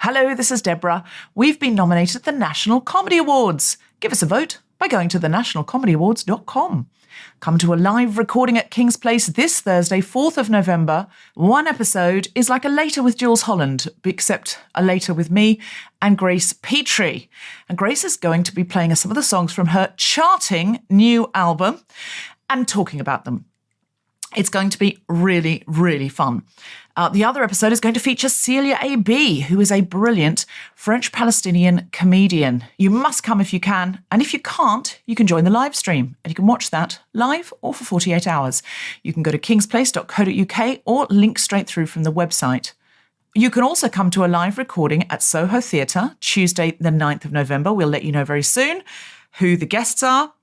Hello, this is Deborah. We've been nominated at the National Comedy Awards. Give us a vote by going to thenationalcomedyawards.com. Come to a live recording at King's Place this Thursday, 4th of November. One episode is like a Later with Jules Holland, except a Later with me and Grace Petrie. And Grace is going to be playing us some of the songs from her charting new album and talking about them. It's going to be really, really fun. The other episode is going to feature Celia A.B., who is a brilliant French-Palestinian comedian. You must come if you can, and if you can't, you can join the live stream, and you can watch that live or for 48 hours. You can go to kingsplace.co.uk or link straight through from the website. You can also come to a live recording at Soho Theatre, Tuesday the 9th of November. We'll let you know very soon who the guests are.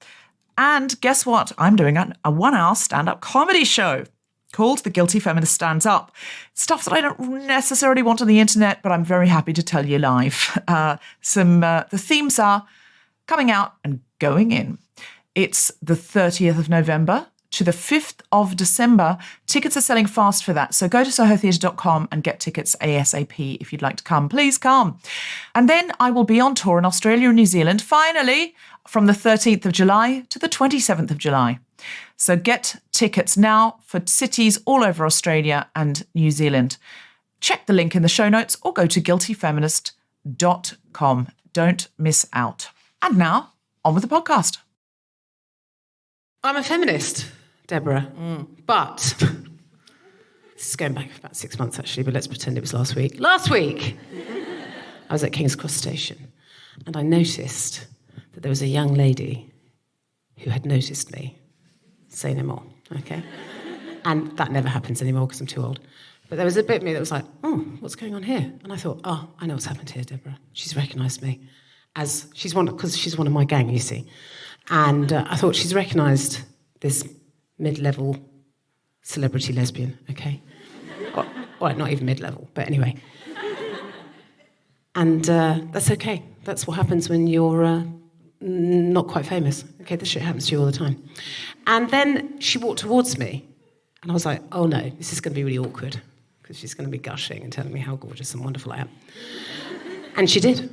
And guess what? I'm doing a 1-hour stand-up comedy show called The Guilty Feminist Stands Up. Stuff that I don't necessarily want on the internet, but I'm very happy to tell you live. The themes are coming out and going in. It's the 30th of November to the 5th of December. Tickets are selling fast for that. So go to sohotheatre.com and get tickets ASAP if you'd like to come. Please come. And then I will be on tour in Australia and New Zealand, finally, from the 13th of July to the 27th of July. So get tickets now for cities all over Australia and New Zealand. Check the link in the show notes or go to guiltyfeminist.com. Don't miss out. And now, on with the podcast. I'm a feminist, Deborah, but this is going back about 6 months, actually, but let's pretend it was last week. Last week, I was at King's Cross Station, and I noticed that there was a young lady who had noticed me. Say no more, okay? And that never happens anymore because I'm too old. But there was a bit of me that was like, oh, what's going on here? And I thought, oh, I know what's happened here, Deborah. She's recognised me as because she's one of my gang, you see. And I thought she's recognised this mid-level celebrity lesbian, okay? Well, not even mid-level, but anyway. And that's okay. That's what happens when you're not quite famous. Okay, this shit happens to you all the time. And then she walked towards me, and I was like, oh no, this is going to be really awkward, because she's going to be gushing and telling me how gorgeous and wonderful I am. And she did.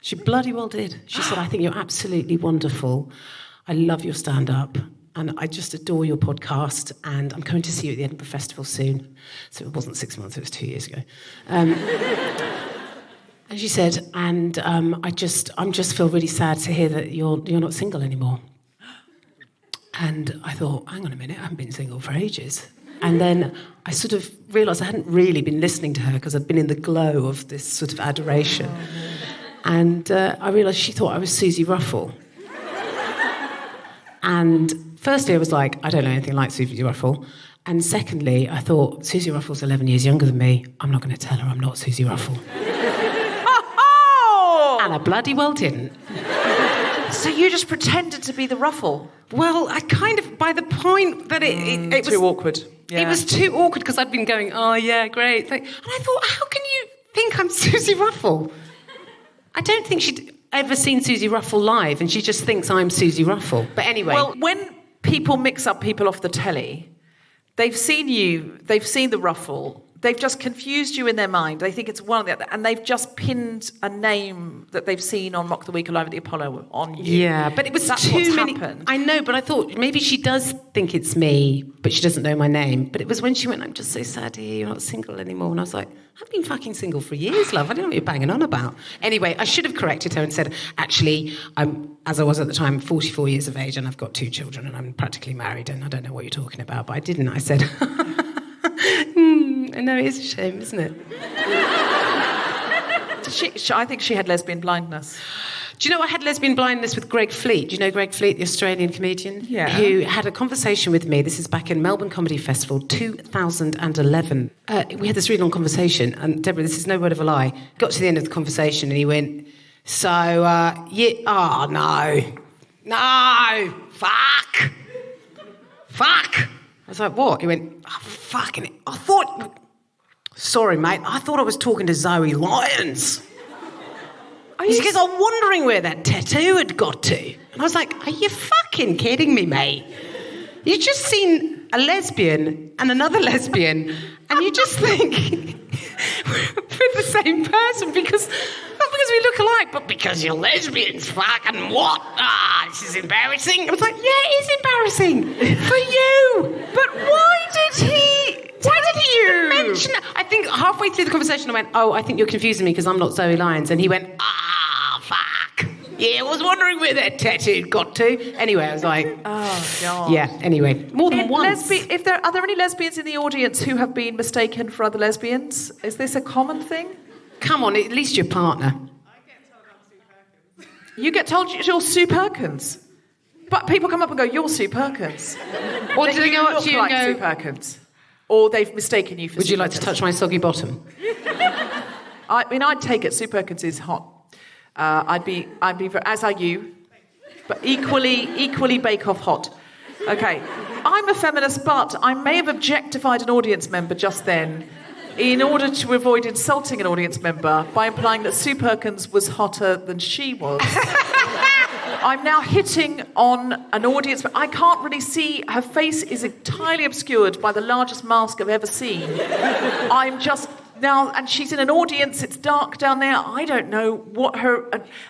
She bloody well did. She said, I think you're absolutely wonderful. I love your stand-up, and I just adore your podcast, and I'm coming to see you at the Edinburgh Festival soon. So it wasn't 6 months, it was 2 years ago. And she said, and I just feel really sad to hear that you're not single anymore. And I thought, hang on a minute, I haven't been single for ages. And then I sort of realised I hadn't really been listening to her because I'd been in the glow of this sort of adoration. And I realised she thought I was Susie Ruffle. And firstly, I was like, I don't know anything like Susie Ruffle. And secondly, I thought, Susie Ruffle's 11 years younger than me. I'm not going to tell her I'm not Susie Ruffle. And I bloody well didn't. So you just pretended to be the Ruffle? Well, I kind of, by the point that it was... Too awkward. Yeah. It was too awkward because I'd been going, oh, yeah, great. And I thought, how can you think I'm Susie Ruffle? I don't think she'd ever seen Susie Ruffle live, and she just thinks I'm Susie Ruffle. But anyway... Well, when people mix up people off the telly, they've seen you, they've seen the Ruffle, they've just confused you in their mind. They think it's one of the other, and they've just pinned a name that they've seen on Mock the Week Alive at the Apollo on you. Yeah, but it was That's too many. Happened. I know, but I thought maybe she does think it's me, but she doesn't know my name. But it was when she went, I'm just so sad to hear you're not single anymore. And I was like, I've been fucking single for years, love. I don't know what you're banging on about. Anyway, I should have corrected her and said, actually, I'm, as I was at the time, 44 years of age, and I've got 2 children, and I'm practically married, and I don't know what you're talking about. But I didn't. I said... I know, it is a shame, isn't it? I think she had lesbian blindness. Do you know I had lesbian blindness with Greg Fleet? Do you know Greg Fleet, the Australian comedian? Yeah. Who had a conversation with me. This is back in Melbourne Comedy Festival, 2011. We had this really long conversation, and Deborah, this is no word of a lie, got to the end of the conversation and he went, so, yeah, oh, no, fuck. I was like, what? He went, oh, fucking it. Sorry, mate, I thought I was talking to Zoe Lyons. He goes, I'm wondering where that tattoo had got to. And I was like, are you fucking kidding me, mate? You've just seen a lesbian and another lesbian, and you just think, with the same person because not because we look alike, but because you're lesbians. Fucking what? This is embarrassing. I was like, yeah, it is embarrassing for you. But why did he mention it? I think halfway through the conversation I went, oh, I think you're confusing me because I'm not Zoe Lyons. And he went, fuck. Yeah, I was wondering where that tattoo got to. Anyway, I was like, oh, God. Yeah, anyway, more than once. Are there any lesbians in the audience who have been mistaken for other lesbians? Is this a common thing? Come on, at least your partner. I get told I'm Sue Perkins. You get told you're Sue Perkins? But people come up and go, you're Sue Perkins. Or do they go up to you and go, Sue Perkins? Or they've mistaken you for would Sue you like Perkins. to touch my soggy bottom? I mean, I'd take it. Sue Perkins is hot. I'd be, as are you, but equally Bake Off hot. Okay, I'm a feminist, but I may have objectified an audience member just then in order to avoid insulting an audience member by implying that Sue Perkins was hotter than she was. I'm now hitting on an audience, but I can't really see. Her face is entirely obscured by the largest mask I've ever seen. I'm just now, and she's in an audience, it's dark down there. I don't know what her...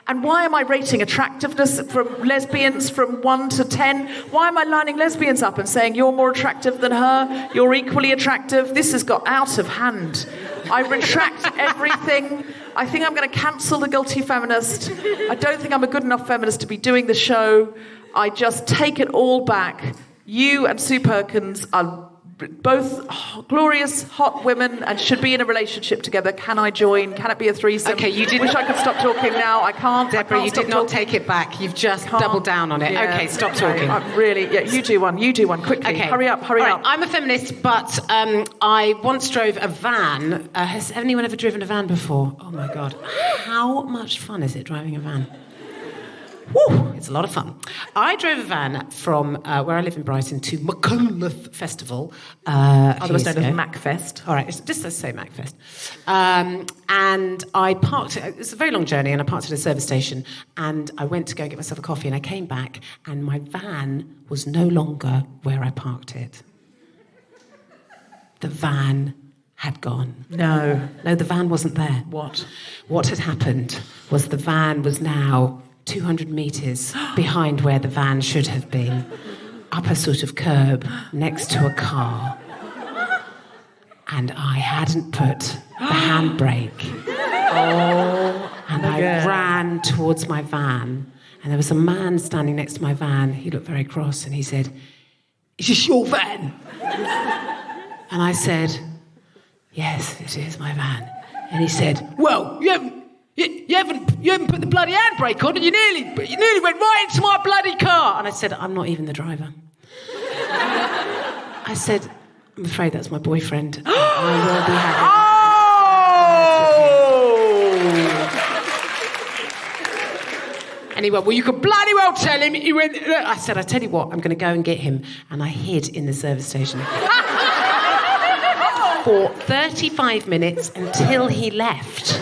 And why am I rating attractiveness from lesbians from 1 to 10? Why am I lining lesbians up and saying, you're more attractive than her, you're equally attractive? This has got out of hand. I retract everything. I think I'm going to cancel the Guilty Feminist. I don't think I'm a good enough feminist to be doing the show. I just take it all back. You and Sue Perkins are both glorious, hot women and should be in a relationship together. Can I join? Can it be a threesome? Okay, you did. Wish I could stop talking now. I can't. Deborah, you did not take it back. You've just doubled down on it. Yeah. Okay, stop talking. You do one. You do one quickly. Okay. Hurry up. All right, I'm a feminist, but I once drove a van. Has anyone ever driven a van before? Oh my God. How much fun is it driving a van? Woo, it's a lot of fun. I drove a van from where I live in Brighton to Macauliffe Festival. Otherwise known as MacFest. All right, let's say MacFest. And I parked, it was a very long journey, and I parked at a service station, and I went to go get myself a coffee, and I came back, and my van was no longer where I parked it. The van had gone. No, the van wasn't there. What? What had happened was the van was now 200 metres behind where the van should have been, up a sort of curb next to a car. And I hadn't put the handbrake. And I ran towards my van, and there was a man standing next to my van. He looked very cross, and he said, "Is this your van?" And I said, "Yes, it is my van." And he said, "Well, you haven't put the bloody handbrake on, and you nearly went right into my bloody car." And I said, "I'm not even the driver." I said, "I'm afraid that's my boyfriend. I will be having..." And he went, "Well, you could bloody well tell him." He went, I said, "I tell you what, I'm going to go and get him." And I hid in the service station for 35 minutes until he left.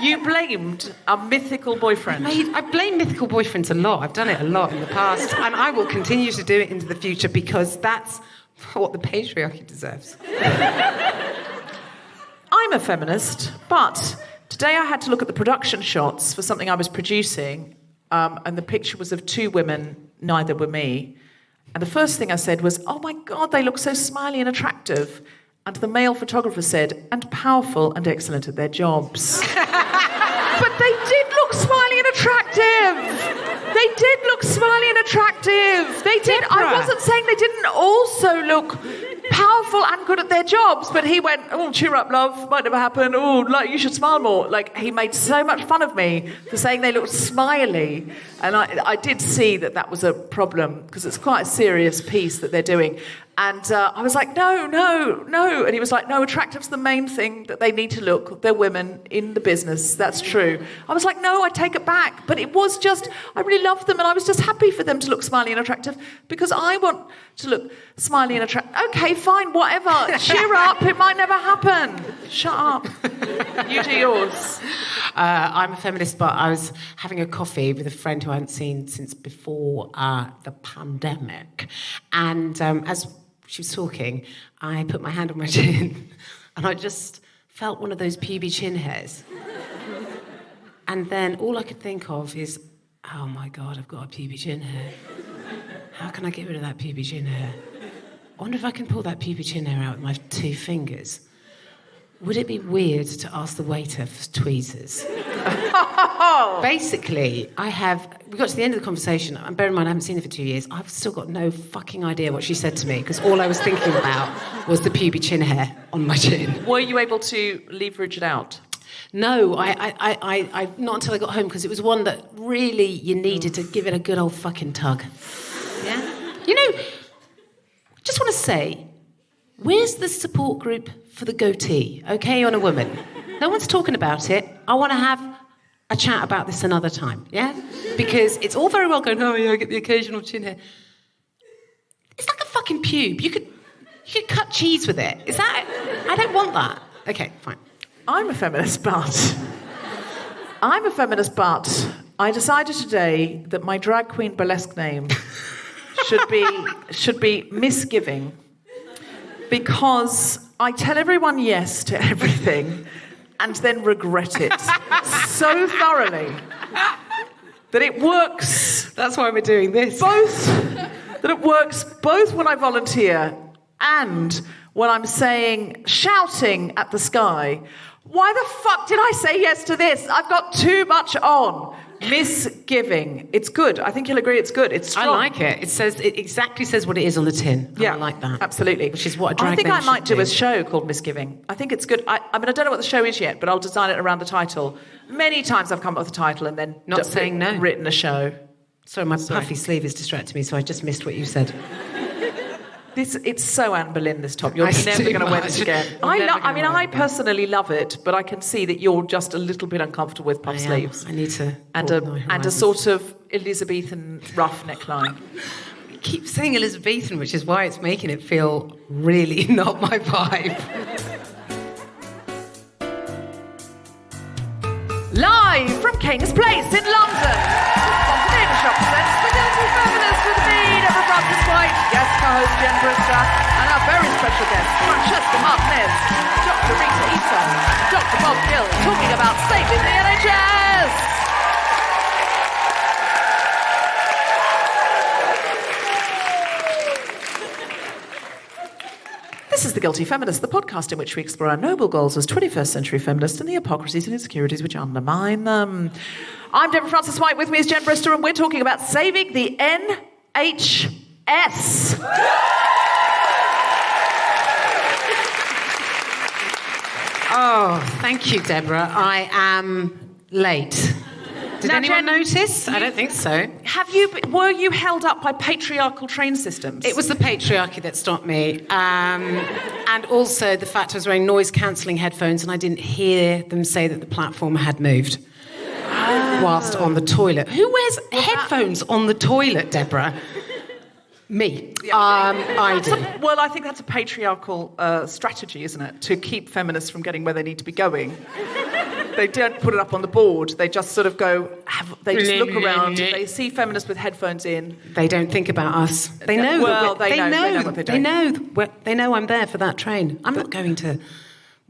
You blamed a mythical boyfriend. I blame mythical boyfriends a lot. I've done it a lot in the past, and I will continue to do it into the future because that's what the patriarchy deserves. I'm a feminist, but today I had to look at the production shots for something I was producing, and the picture was of two women, neither were me. And the first thing I said was, "Oh my God, they look so smiley and attractive." And the male photographer said, "And powerful and excellent at their jobs." But they did look smiley and attractive. They did look smiley and attractive. They did. Deborah. I wasn't saying they didn't also look powerful and good at their jobs, but he went, "Oh, cheer up, love. Might never happen. Oh, like, you should smile more." Like, he made so much fun of me for saying they looked smiley. And I did see that was a problem, because it's quite a serious piece that they're doing. And I was like, no. And he was like, "No, attractive's the main thing that they need to look. They're women in the business. That's true." I was like, "No, I take it back." But it was just, I really loved them, and I was just happy for them to look smiley and attractive, because I want to look smiley and attractive. Okay, fine, whatever. Cheer up. It might never happen. Shut up. You do yours. I'm a feminist, but I was having a coffee with a friend who I hadn't seen since before the pandemic. And as she was talking, I put my hand on my chin and I just felt one of those pubic chin hairs. And then all I could think of is, oh my God, I've got a pubic chin hair. How can I get rid of that pubic chin hair? I wonder if I can pull that pubic chin hair out with my 2 fingers. Would it be weird to ask the waiter for tweezers? Basically, we got to the end of the conversation, and bear in mind I haven't seen her for 2 years, I've still got no fucking idea what she said to me, because all I was thinking about was the pubic chin hair on my chin. Were you able to leverage it out? No, I not until I got home, because it was one that really you needed to give it a good old fucking tug. Yeah? You know, just want to say, where's the support group for the goatee, okay, on a woman? No one's talking about it. I want to have a chat about this another time, yeah? Because it's all very well going, oh, yeah, I get the occasional chin hair. It's like a fucking pube. You could cut cheese with it. Is that... I don't want that. Okay, fine. I'm a feminist, but I decided today that my drag queen burlesque name should be misgiving, because I tell everyone yes to everything and then regret it so thoroughly that it works. That's why we're doing this. That it works both when I volunteer and when I'm shouting at the sky, why the fuck did I say yes to this? I've got too much on. Misgiving. It's good. I think you'll agree it's good. It's strong. I like it. It exactly says what it is on the tin. Yeah, I like that. Absolutely. Which is what a drag I think name I might should do a show called Misgiving. I think it's good. I mean, I don't know what the show is yet, but I'll design it around the title. Many times I've come up with a title and then saying no. Written a show. Sorry, my puffy sleeve is distracting me, so I just missed what you said. It's so Anne Boleyn, this top. You're never going to wear this again. I personally love it, but I can see that you're just a little bit uncomfortable with puff sleeves. I need to... And a sort of Elizabethan rough neckline. You keep saying Elizabethan, which is why it's making it feel really not my vibe. Live from King's Place in London, Spontaneous Shop presents the Guilty Feminist with me, Deborah Frances-White, guest co-host Jen Brister, and our very special guest, Francesca Martinez, Dr Rita, Dr Bob Gill, talking about saving the NHS. This is The Guilty Feminist, the podcast in which we explore our noble goals as 21st century feminists and the hypocrisies and insecurities which undermine them. I'm Deborah Frances-White, with me is Jen Brister, and we're talking about saving the NHS. Oh, thank you, Deborah. I am late. Did anyone notice? I don't think so. Were you held up by patriarchal train systems? It was the patriarchy that stopped me. And also the fact I was wearing noise-cancelling headphones and I didn't hear them say that the platform had moved whilst on the toilet. Who wears headphones on the toilet, Deborah? Me. I do. Well, I think that's a patriarchal strategy, isn't it? To keep feminists from getting where they need to be going. They don't put it up on the board. They just sort of they just look around. They see feminists with headphones in. They don't think about us. They know. Well, they know what they're doing. They know I'm there for that train. I'm not going to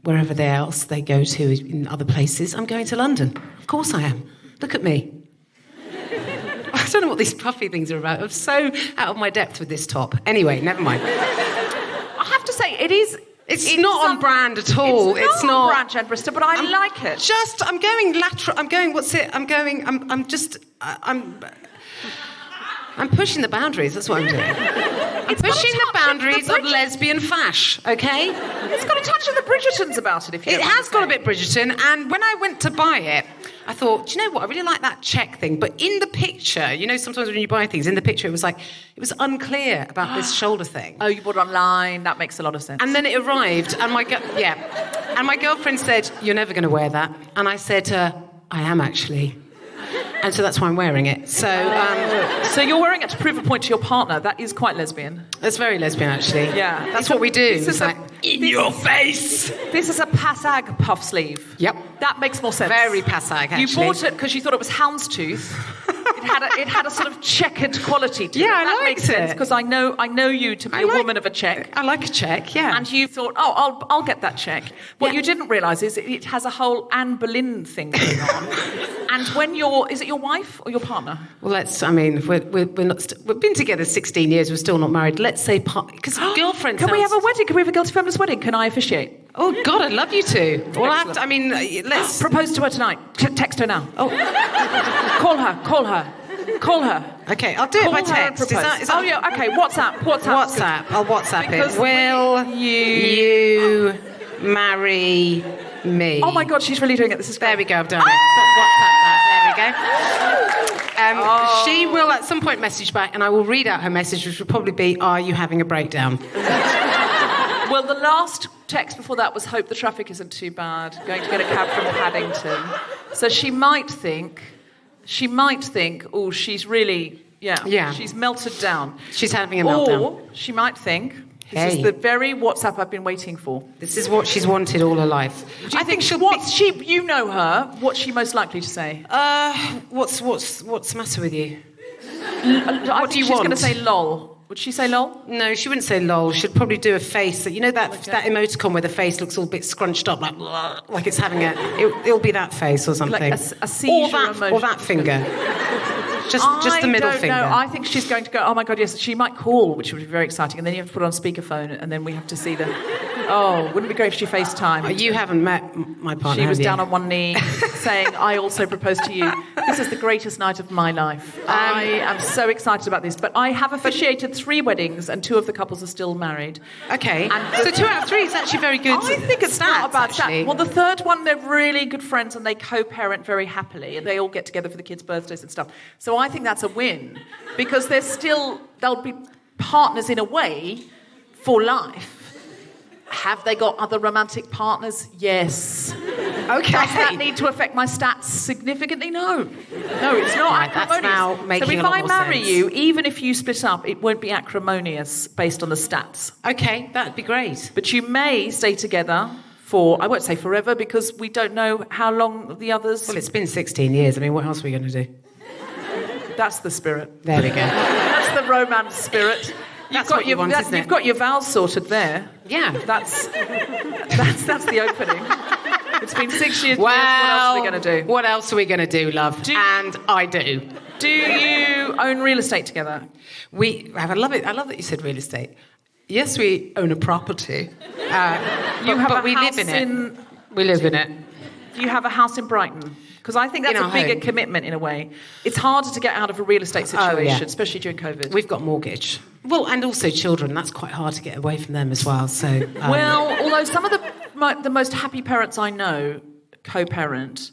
wherever else they go to in other places. I'm going to London. Of course I am. Look at me. I don't know what these puffy things are about. I'm so out of my depth with this top. Anyway, never mind. I have to say, It's not on brand at all. It's not on brand, Jen Brister, but I like it. I'm going lateral. I'm pushing the boundaries. That's what I'm doing. I'm pushing the boundaries of lesbian fash, okay? It's got a touch of the Bridgertons about it, if you It has got a bit Bridgerton, and when I went to buy it, I thought, do you know what? I really like that check thing, but in the picture, you know, sometimes when you buy things, in the picture it was unclear about this shoulder thing. Oh, you bought it online. That makes a lot of sense. And then it arrived, and my girlfriend said, "You're never going to wear that," and I said, "I am actually." And so that's why I'm wearing it. So you're wearing it to prove a point to your partner. That is quite lesbian. That's very lesbian, actually. Yeah. That's what we do. It's in your face. This is a passag puff sleeve. Yep. That makes more sense. Very passag, actually. You bought it because you thought it was houndstooth. It it had a sort of checkered quality to it. Yeah, I that liked makes sense it. because I know you to be a woman of a check. I like a check, yeah. And you thought, I'll get that check. What you didn't realise is it has a whole Anne Boleyn thing going on. And when is it your wife or your partner? Well, we're not. We've been together 16 years. We're still not married. Let's say because girlfriend. Can we have a wedding? Can we have a Guilty Feminist wedding? Can I officiate? Oh God, I'd love you to. Well, let's propose to her tonight. Text her now. Oh, call her. Okay, I'll do it by text. Is that... Oh yeah. Okay. WhatsApp. I'll WhatsApp it. Will you marry me? Oh my God, she's really doing it. This is great. There we go. I've done it. WhatsApp that. There we go. She will at some point message back, and I will read out her message, which will probably be, "Are you having a breakdown?" Well, the last text before that was, "Hope the traffic isn't too bad. Going to get a cab from Paddington." So she might think, oh, she's really, she's melted down. She's having a meltdown. Or she might think, this is the very WhatsApp I've been waiting for. This is what she's wanted all her life. Do you think you know her, what's she most likely to say? What's the matter with you? What do you want? She's going to say lol. Would she say lol? No, she wouldn't say lol. She'd probably do a face that, that emoticon where the face looks all a bit scrunched up, like it's having it'll be that face or something. Like a seizure emotion. Or that finger. Just the middle finger. No, I think she's going to go, oh my God, yes, she might call, which would be very exciting, and then you have to put it on speakerphone, and then we have to see wouldn't it be great if she FaceTimed? You haven't met my partner, She was down on one knee saying, I also propose to you. This is the greatest night of my life. I am so excited about this. But I have officiated 3 weddings, and 2 of the couples are still married. Okay. So 2 out of 3 is actually very good. I think it's not a bad actually. Well, the 3rd one, they're really good friends, and they co-parent very happily, and they all get together for the kids' birthdays and stuff. So I think that's a win, because they'll be partners in a way for life. Have they got other romantic partners? Yes. Okay. Does that need to affect my stats significantly? No. No, it's not Right, that's now making So if a lot I more marry sense. you, even if you split up, it won't be acrimonious based on the stats. Okay, that'd be great. But you may stay together for, I won't say forever, because we don't know how long the others... Well, it's been 16 years. I mean, what else are we going to do? That's the spirit. There we go. That's the romance spirit. That's what you want, isn't it? You've got your vows sorted there. Yeah. That's the opening. It's been 6 years. Well, what else are we going to do? What else are we going to do, love? And I do. Do you own real estate together? I love it. I love that you said real estate. Yes, we own a property. But we live in it. We live in it. Do you have a house in Brighton? Because I think that's a bigger commitment in a way. It's harder to get out of a real estate situation, especially during COVID. We've got mortgage. Well, and also children. That's quite hard to get away from them as well. So, well, although some of the most happy parents I know co-parent.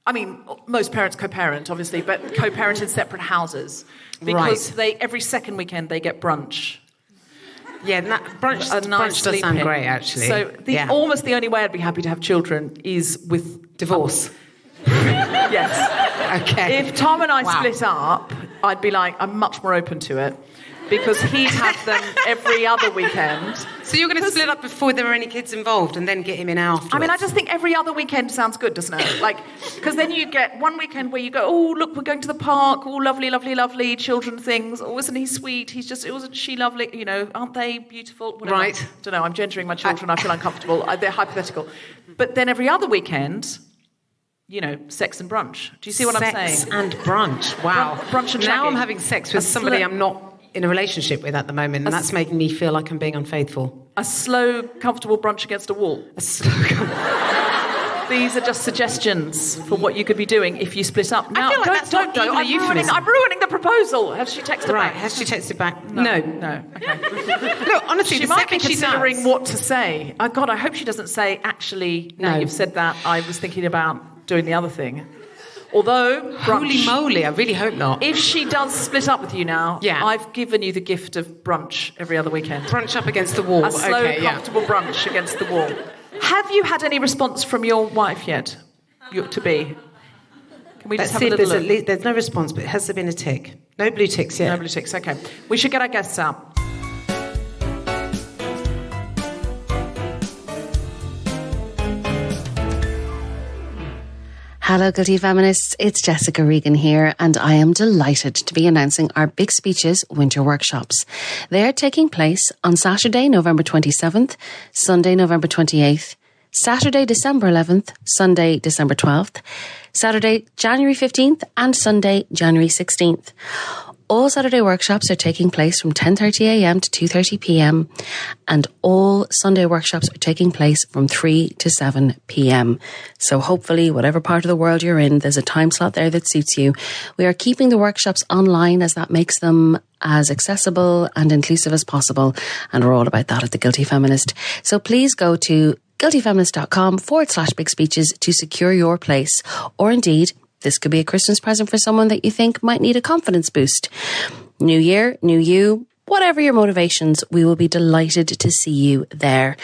I mean, most parents co-parent, obviously, but co-parent in separate houses because every second weekend they get brunch. Yeah, brunch does sound great, actually. So almost the only way I'd be happy to have children is with divorce. Yes. Okay. If Tom and I split up, I'd be like, I'm much more open to it. Because he'd have them every other weekend. So you're going to split up before there are any kids involved and then get him in afterwards? I mean, I just think every other weekend sounds good, doesn't it? Like, because then you get one weekend where you go, oh, look, we're going to the park. Oh, lovely, lovely, lovely children things. Oh, isn't he sweet? Isn't she lovely? You know, aren't they beautiful? Whatever. Right. I don't know, I'm gendering my children. I feel uncomfortable. They're hypothetical. But then every other weekend... You know, sex and brunch. Do you see what I'm saying? Sex and brunch. Wow. Brunch and now I'm having sex with somebody I'm not in a relationship with at the moment, and that's making me feel like I'm being unfaithful. A slow, comfortable brunch against a wall. These are just suggestions for what you could be doing if you split up. Now, I feel like that's not even a euphemism. I'm ruining the proposal. Has she texted back? Right, has she texted back? No. Okay. Look, honestly, she might be considering what to say. Oh, God, I hope she doesn't say, actually, now you've said that, I was thinking about doing the other thing. Although, brunch, holy moly, I really hope not. If she does split up with you now, I've given you the gift of brunch every other weekend. Brunch up against the wall. A slow, comfortable brunch against the wall. Have you had any response from your wife yet? Your to-be? Can we just have a little look? There's no response, but has there been a tick? No blue ticks yet. No blue ticks, okay. We should get our guests out. Hello, Guilty Feminists. It's Jessica Regan here, and I am delighted to be announcing our Big Speeches winter workshops. They are taking place on Saturday, November 27th, Sunday, November 28th, Saturday, December 11th, Sunday, December 12th, Saturday, January 15th, and Sunday, January 16th. All Saturday workshops are taking place from 10:30am to 2:30pm, and all Sunday workshops are taking place from 3 to 7pm. So hopefully, whatever part of the world you're in, there's a time slot there that suits you. We are keeping the workshops online as that makes them as accessible and inclusive as possible, and we're all about that at the Guilty Feminist. So please go to guiltyfeminist.com/big speeches to secure your place, or indeed, this could be a Christmas present for someone that you think might need a confidence boost. New year, new you, whatever your motivations, we will be delighted to see you there.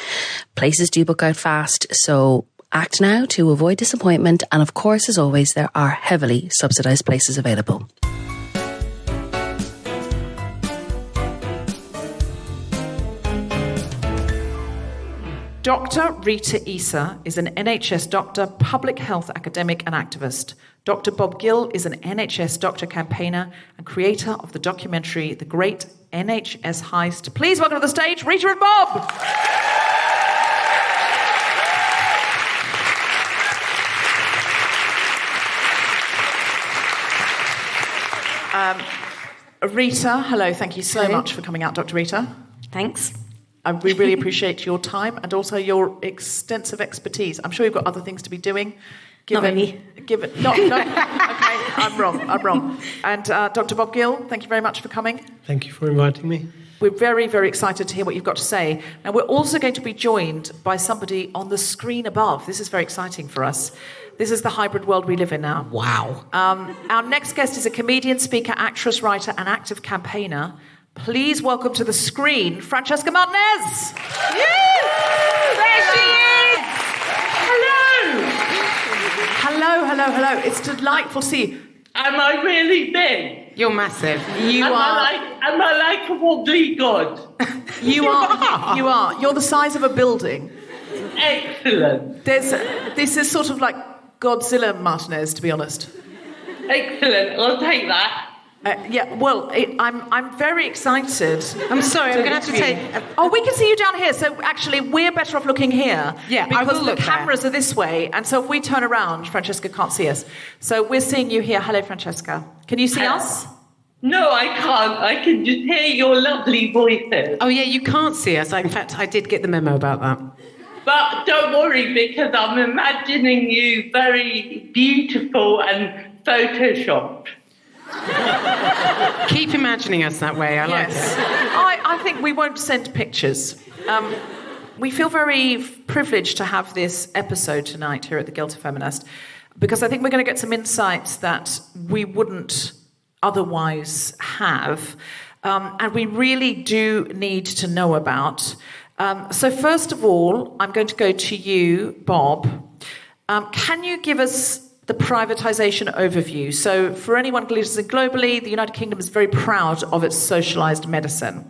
Places do book out fast, so act now to avoid disappointment. And of course, as always, there are heavily subsidised places available. Dr. Rita Issa is an NHS doctor, public health academic and activist. Dr. Bob Gill is an NHS doctor campaigner and creator of the documentary The Great NHS Heist. Please welcome to the stage, Rita and Bob. Rita, hello, thank you so much for coming out, Dr. Rita. Thanks. We really appreciate your time and also your extensive expertise. I'm sure you've got other things to be doing. Not really. Okay, I'm wrong. And Dr. Bob Gill, thank you very much for coming. Thank you for inviting me. We're very, very excited to hear what you've got to say. Now, we're also going to be joined by somebody on the screen above. This is very exciting for us. This is the hybrid world we live in now. Wow. Our next guest is a comedian, speaker, actress, writer, and active campaigner. Please welcome to the screen, Francesca Martinez. There she is! Hello. It's delightful to see you. Am I really big? You're massive. Am I like a wobbly god? You are. You're the size of a building. Excellent. This is sort of like Godzilla Martinez, to be honest. Excellent. I'll take that. I'm very excited. I'm sorry, I'm going to have to take... we can see you down here. So actually, we're better off looking here. Yeah, because I will look the cameras are this way, and so if we turn around, Francesca can't see us. So we're seeing you here. Hello, Francesca. Can you see us? No, I can't. I can just hear your lovely voices. Oh, yeah, you can't see us. In fact, I did get the memo about that. But don't worry, because I'm imagining you very beautiful and photoshopped. Keep imagining us that way. I like it. I think we won't send pictures. We feel very privileged to have this episode tonight here at the Guilty Feminist, because I think we're going to get some insights that we wouldn't otherwise have, and we really do need to know about. So first of all, I'm going to go to you, Bob. Can you give us the privatization overview? So for anyone listening globally, the United Kingdom is very proud of its socialized medicine.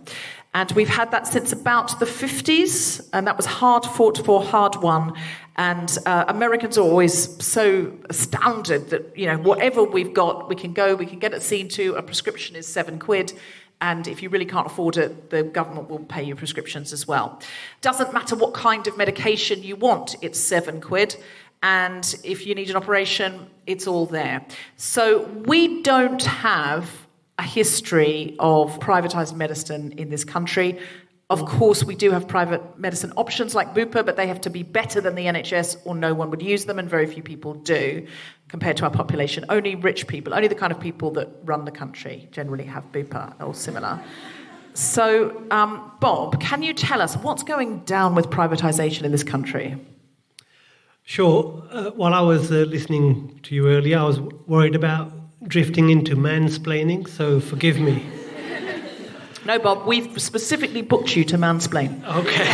And we've had that since about the 50s, and that was hard fought for, hard won. And Americans are always so astounded that, whatever we've got, we can get it seen to. A prescription is £7. And if you really can't afford it, the government will pay you prescriptions as well. Doesn't matter what kind of medication you want, it's £7. And if you need an operation, it's all there. So we don't have a history of privatised medicine in this country. Of course, we do have private medicine options like Bupa, but they have to be better than the NHS or no one would use them, and very few people do compared to our population. Only rich people, only the kind of people that run the country generally have Bupa or similar. So, Bob, can you tell us what's going down with privatisation in this country? Sure. While I was listening to you earlier, I was worried about drifting into mansplaining, so forgive me. No, Bob, we've specifically booked you to mansplain. Okay.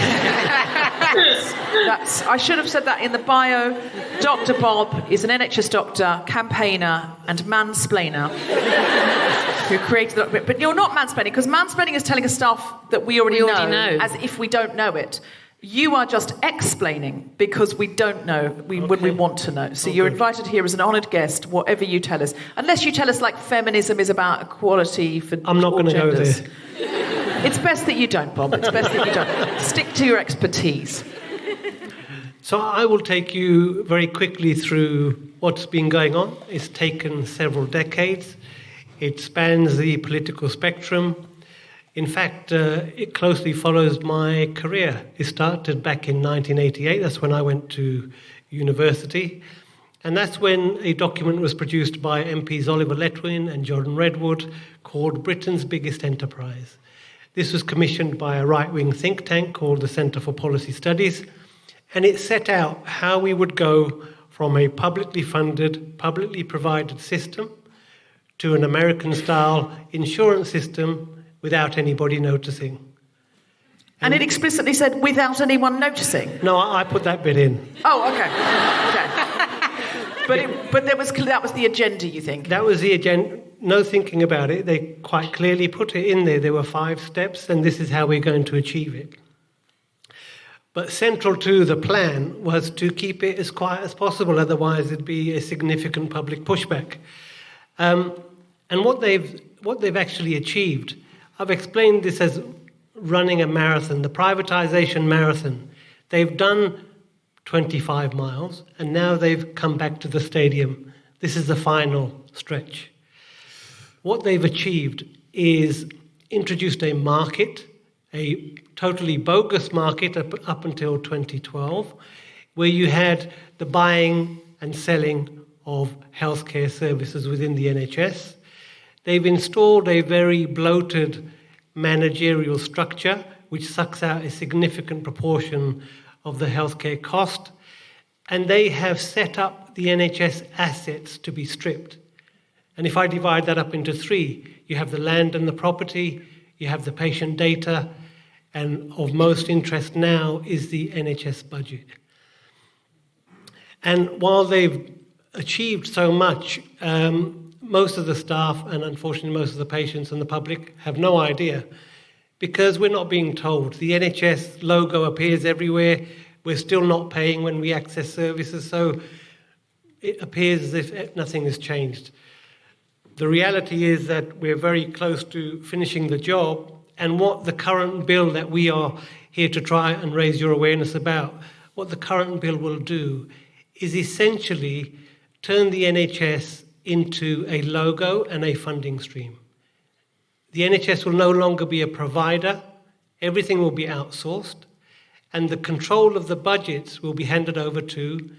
I should have said that in the bio. Dr. Bob is an NHS doctor, campaigner, and mansplainer who created that. But you're not mansplaining, because mansplaining is telling us stuff that we already know, as if we don't know it. You are just explaining because we don't know when we want to know. So you're invited here as an honoured guest, whatever you tell us. Unless you tell us, like, feminism is about equality for I'm not going to go there. It's best that you don't, Bob. It's best that you don't. Stick to your expertise. So I will take you very quickly through what's been going on. It's taken several decades. It spans the political spectrum. In fact, it closely follows my career. It started back in 1988. That's when I went to university. And that's when a document was produced by MPs Oliver Letwin and Jordan Redwood called Britain's Biggest Enterprise. This was commissioned by a right-wing think tank called the Centre for Policy Studies, and it set out how we would go from a publicly funded, publicly provided system to an American-style insurance system without anybody noticing. And it explicitly said, without anyone noticing? No, I put that bit in. Oh, OK. But that was the agenda, you think? That was the agenda. No thinking about it. They quite clearly put it in there. There were 5 steps, and this is how we're going to achieve it. But central to the plan was to keep it as quiet as possible, otherwise there'd be a significant public pushback. And what they've actually achieved, I've explained this as running a marathon, the privatization marathon. They've done 25 miles, and now they've come back to the stadium. This is the final stretch. What they've achieved is introduced a market, a totally bogus market up until 2012, where you had the buying and selling of healthcare services within the NHS. They've installed a very bloated managerial structure which sucks out a significant proportion of the healthcare cost, and they have set up the NHS assets to be stripped. And if I divide that up into 3, you have the land and the property, you have the patient data, and of most interest now is the NHS budget. And while they've achieved so much, most of the staff and unfortunately most of the patients and the public have no idea because we're not being told. The NHS logo appears everywhere. We're still not paying when we access services, so it appears as if nothing has changed. The reality is that we're very close to finishing the job, and what the current bill that we are here to try and raise your awareness about, what the current bill will do is essentially turn the NHS into a logo and a funding stream. The NHS will no longer be a provider, everything will be outsourced, and the control of the budgets will be handed over to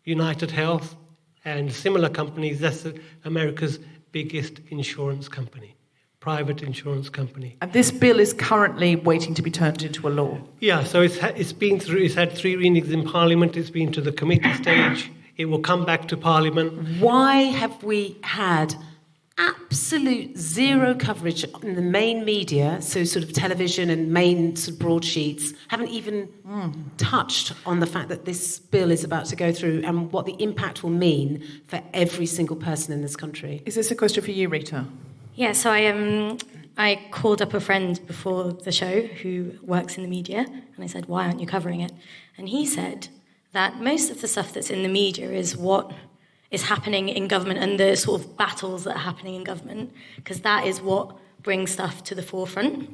United Health and similar companies. That's America's biggest insurance company, private insurance company. And this bill is currently waiting to be turned into a law. Yeah, so it's had 3 readings in Parliament, it's been to the committee stage, it will come back to Parliament. Why have we had absolute zero coverage in the main media, so sort of television and main sort of broadsheets, haven't even touched on the fact that this bill is about to go through and what the impact will mean for every single person in this country? Is this a question for you, Rita? Yeah, so I called up a friend before the show who works in the media, and I said, why aren't you covering it? And he said that most of the stuff that's in the media is what is happening in government and the sort of battles that are happening in government, because that is what brings stuff to the forefront.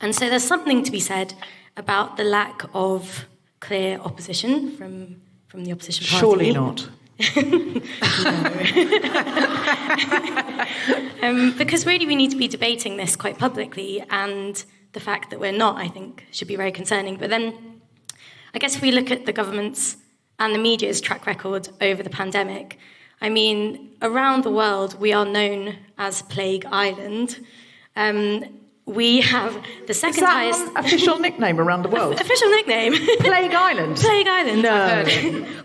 And so there's something to be said about the lack of clear opposition from the opposition party. Surely not. Because really we need to be debating this quite publicly, and the fact that we're not, I think, should be very concerning. But then I guess if we look at the government's and the media's track record over the pandemic, I mean, around the world, we are known as Plague Island. We have the second highest... official nickname around the world? Official nickname. Plague Island? Plague Island. No.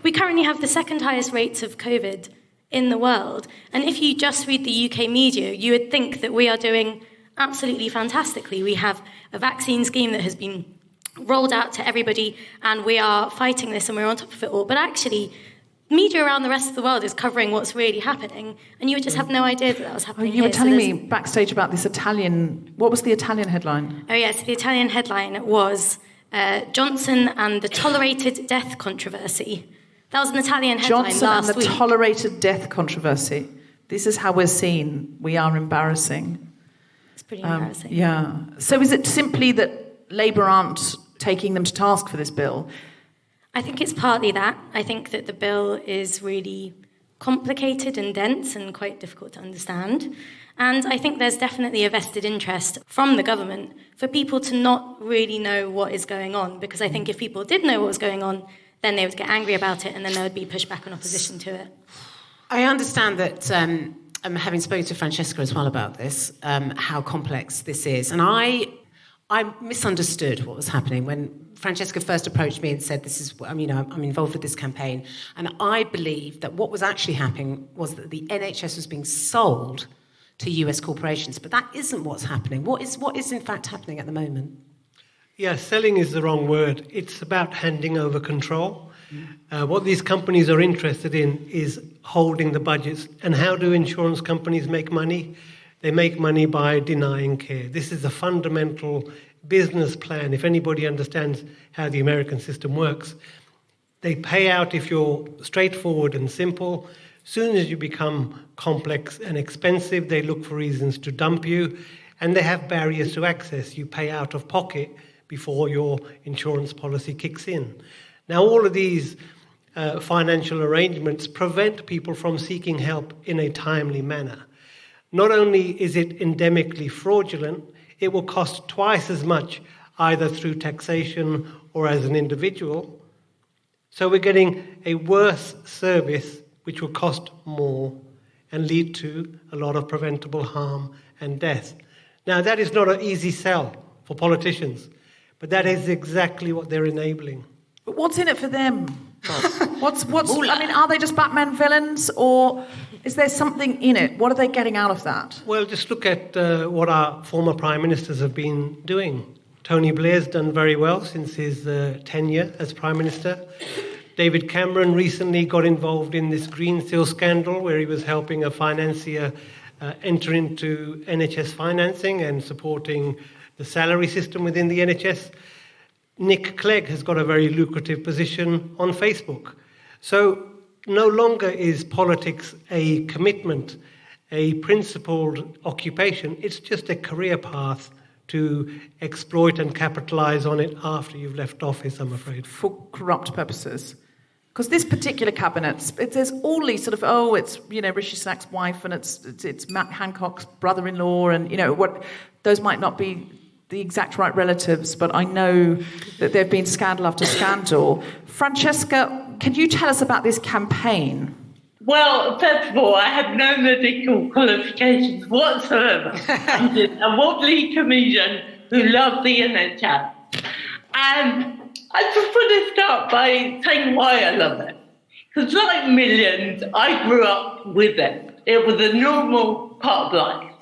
We currently have the second highest rates of COVID in the world. And if you just read the UK media, you would think that we are doing absolutely fantastically. We have a vaccine scheme that has been rolled out to everybody, and we are fighting this and we're on top of it all. But actually, media around the rest of the world is covering what's really happening, and you would just have no idea that was happening. You were telling me backstage about this Italian... What was the Italian headline? Oh, yes, the Italian headline was Johnson and the tolerated death controversy. That was an Italian headline Johnson last and the week. tolerated death controversy. This is how we're seen. We are embarrassing. It's pretty embarrassing. Yeah. So is it simply that Labour aren't taking them to task for this bill? I think it's partly that. I think that the bill is really complicated and dense and quite difficult to understand. And I think there's definitely a vested interest from the government for people to not really know what is going on, because I think if people did know what was going on, then they would get angry about it and then there would be pushback and opposition to it. I understand that, having spoken to Francesca as well about this, how complex this is. And I misunderstood what was happening when Francesca first approached me and said, I'm involved with this campaign. And I believe that what was actually happening was that the NHS was being sold to US corporations. But that isn't what's happening. What is in fact happening at the moment? Yeah, selling is the wrong word. It's about handing over control. What these companies are interested in is holding the budgets. And how do insurance companies make money? They make money by denying care. This is a fundamental business plan. If anybody understands how the American system works, they pay out if you're straightforward and simple. Soon as you become complex and expensive, they look for reasons to dump you, and they have barriers to access. You pay out of pocket before your insurance policy kicks in. Now, all of these financial arrangements prevent people from seeking help in a timely manner. Not only is it endemically fraudulent, it will cost twice as much either through taxation or as an individual. So we're getting a worse service which will cost more and lead to a lot of preventable harm and death. Now, that is not an easy sell for politicians, but that is exactly what they're enabling. But what's in it for them? Are they just Batman villains, or is there something in it? What are they getting out of that? Well, just look at what our former prime ministers have been doing. Tony Blair's done very well since his tenure as prime minister. David Cameron recently got involved in this Green Seal scandal where he was helping a financier enter into NHS financing and supporting the salary system within the NHS. Nick Clegg has got a very lucrative position on Facebook. So no longer is politics a commitment, a principled occupation. It's just a career path to exploit and capitalise on it after you've left office, I'm afraid. For corrupt purposes. Because this particular cabinet, there's all these sort of, it's, Rishi Sunak's wife and it's Matt Hancock's brother-in-law and, what those might not be the exact right relatives, but I know that there have been scandal after scandal. Francesca, can you tell us about this campaign? Well, first of all, I have no medical qualifications whatsoever. I'm just a wobbly comedian who loves the NHS. And I just want to start by saying why I love it. Because like millions, I grew up with it. It was a normal part of life.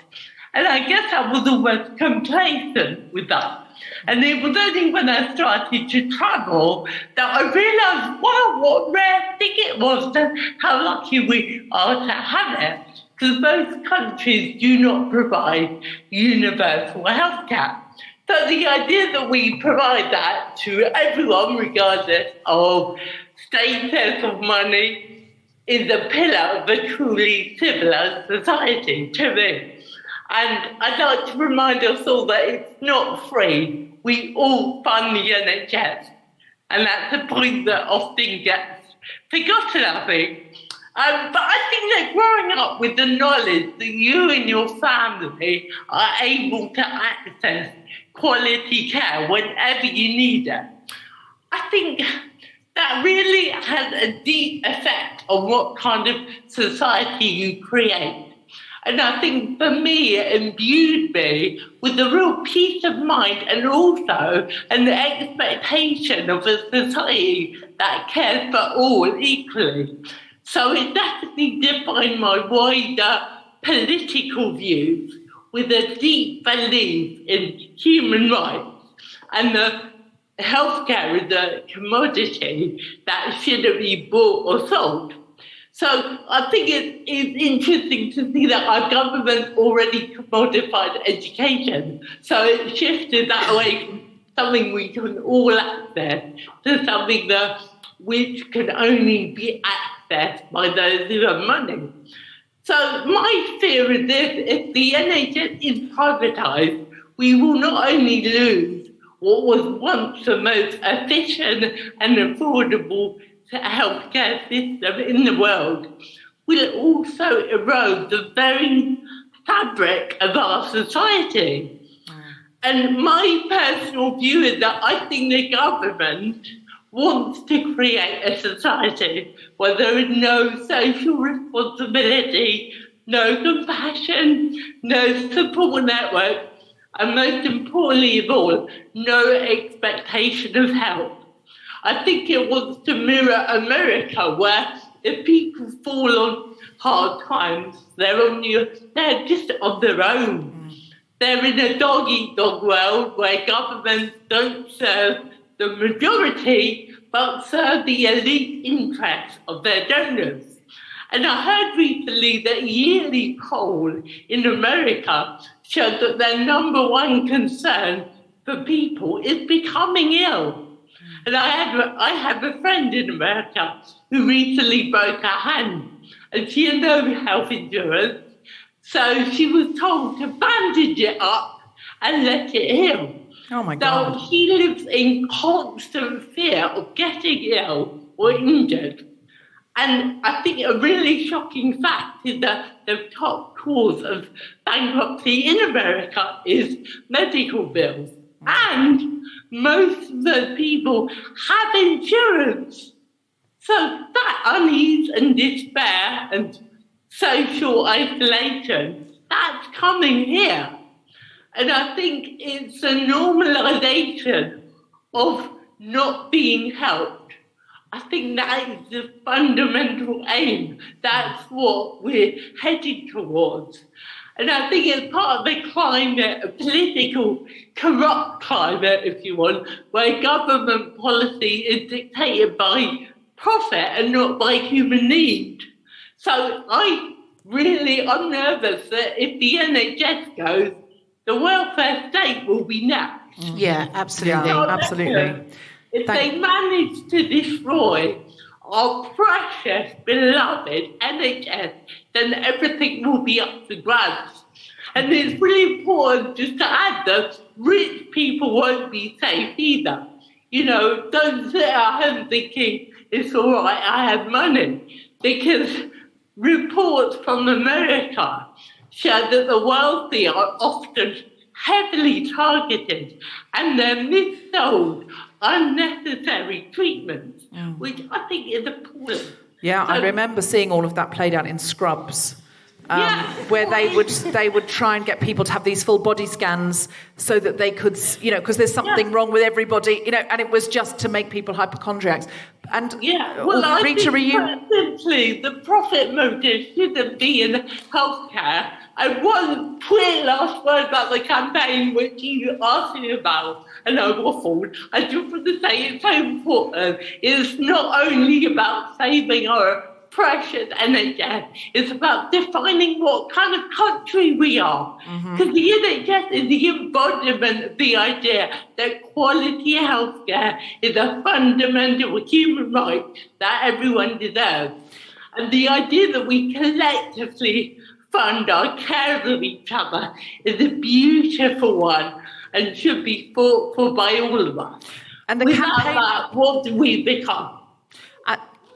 And I guess I was almost complacent with that. And it was only when I started to travel that I realised, wow, what a rare thing it was and how lucky we are to have it. Because most countries do not provide universal healthcare. So the idea that we provide that to everyone, regardless of status or money, is a pillar of a truly civilised society to me. And I'd like to remind us all that it's not free. We all fund the NHS. And that's a point that often gets forgotten, I think. But I think that growing up with the knowledge that you and your family are able to access quality care whenever you need it, I think that really has a deep effect on what kind of society you create. And I think for me, it imbued me with a real peace of mind and also an expectation of a society that cares for all equally. So it definitely defined my wider political views with a deep belief in human rights and the healthcare is a commodity that shouldn't be bought or sold. So I think it's interesting to see that our government already commodified education. So it shifted that away from something we can all access to something that which can only be accessed by those who have money. So my fear is this: if the NHS is privatised, we will not only lose what was once the most efficient and affordable healthcare system in the world, we'll also erode the very fabric of our society. And my personal view is that I think the government wants to create a society where there is no social responsibility, no compassion, no support network, and most importantly of all, no expectation of help. I think it wants to mirror America, where if people fall on hard times, they're just on their own. They're in a dog-eat-dog world where governments don't serve the majority, but serve the elite interests of their donors. And I heard recently that a yearly poll in America showed that their number one concern for people is becoming ill. And I have a friend in America who recently broke her hand, and she had no health insurance, so she was told to bandage it up and let it heal. Oh my God. So she lives in constant fear of getting ill or injured. And I think a really shocking fact is that the top cause of bankruptcy in America is medical bills. And most of those people have insurance. So that unease and despair and social isolation, that's coming here. And I think it's a normalization of not being helped. I think that is the fundamental aim. That's what we're heading towards. And I think it's part of the climate, a political, corrupt climate, if you want, where government policy is dictated by profit and not by human need. So I'm nervous that if the NHS goes, the welfare state will be next. Yeah, absolutely. Yeah, absolutely. If they manage to destroy our precious, beloved NHS, then everything will be up for grabs. And it's really important just to add that rich people won't be safe either. You know, don't sit at home thinking, it's all right, I have money. Because reports from America show that the wealthy are often heavily targeted and they're missold unnecessary treatments, which I think is appalling. Yeah, I remember seeing all of that played out in Scrubs, where they would try and get people to have these full body scans so that they could, because there's something wrong with everybody, and it was just to make people hypochondriacs. And I think simply the profit motive shouldn't be in healthcare. And one quick last word about the campaign which you asked me about, and I waffled. I just want to say it's so important. It's not only about saving our precious NHS, it's about defining what kind of country we are. Because the NHS is the embodiment of the idea that quality healthcare is a fundamental human right that everyone deserves. And the idea that we collectively fund our care of each other is a beautiful one and should be fought for by all of us. And the Without campaign, that, what do we become?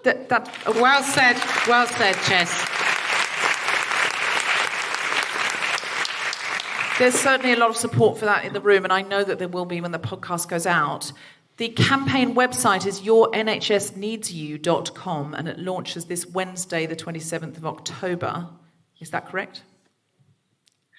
Well said, Jess. There's certainly a lot of support for that in the room, and I know that there will be when the podcast goes out. The campaign website is yournhsneedsyou.com, and it launches this Wednesday, the 27th of October. Is that correct?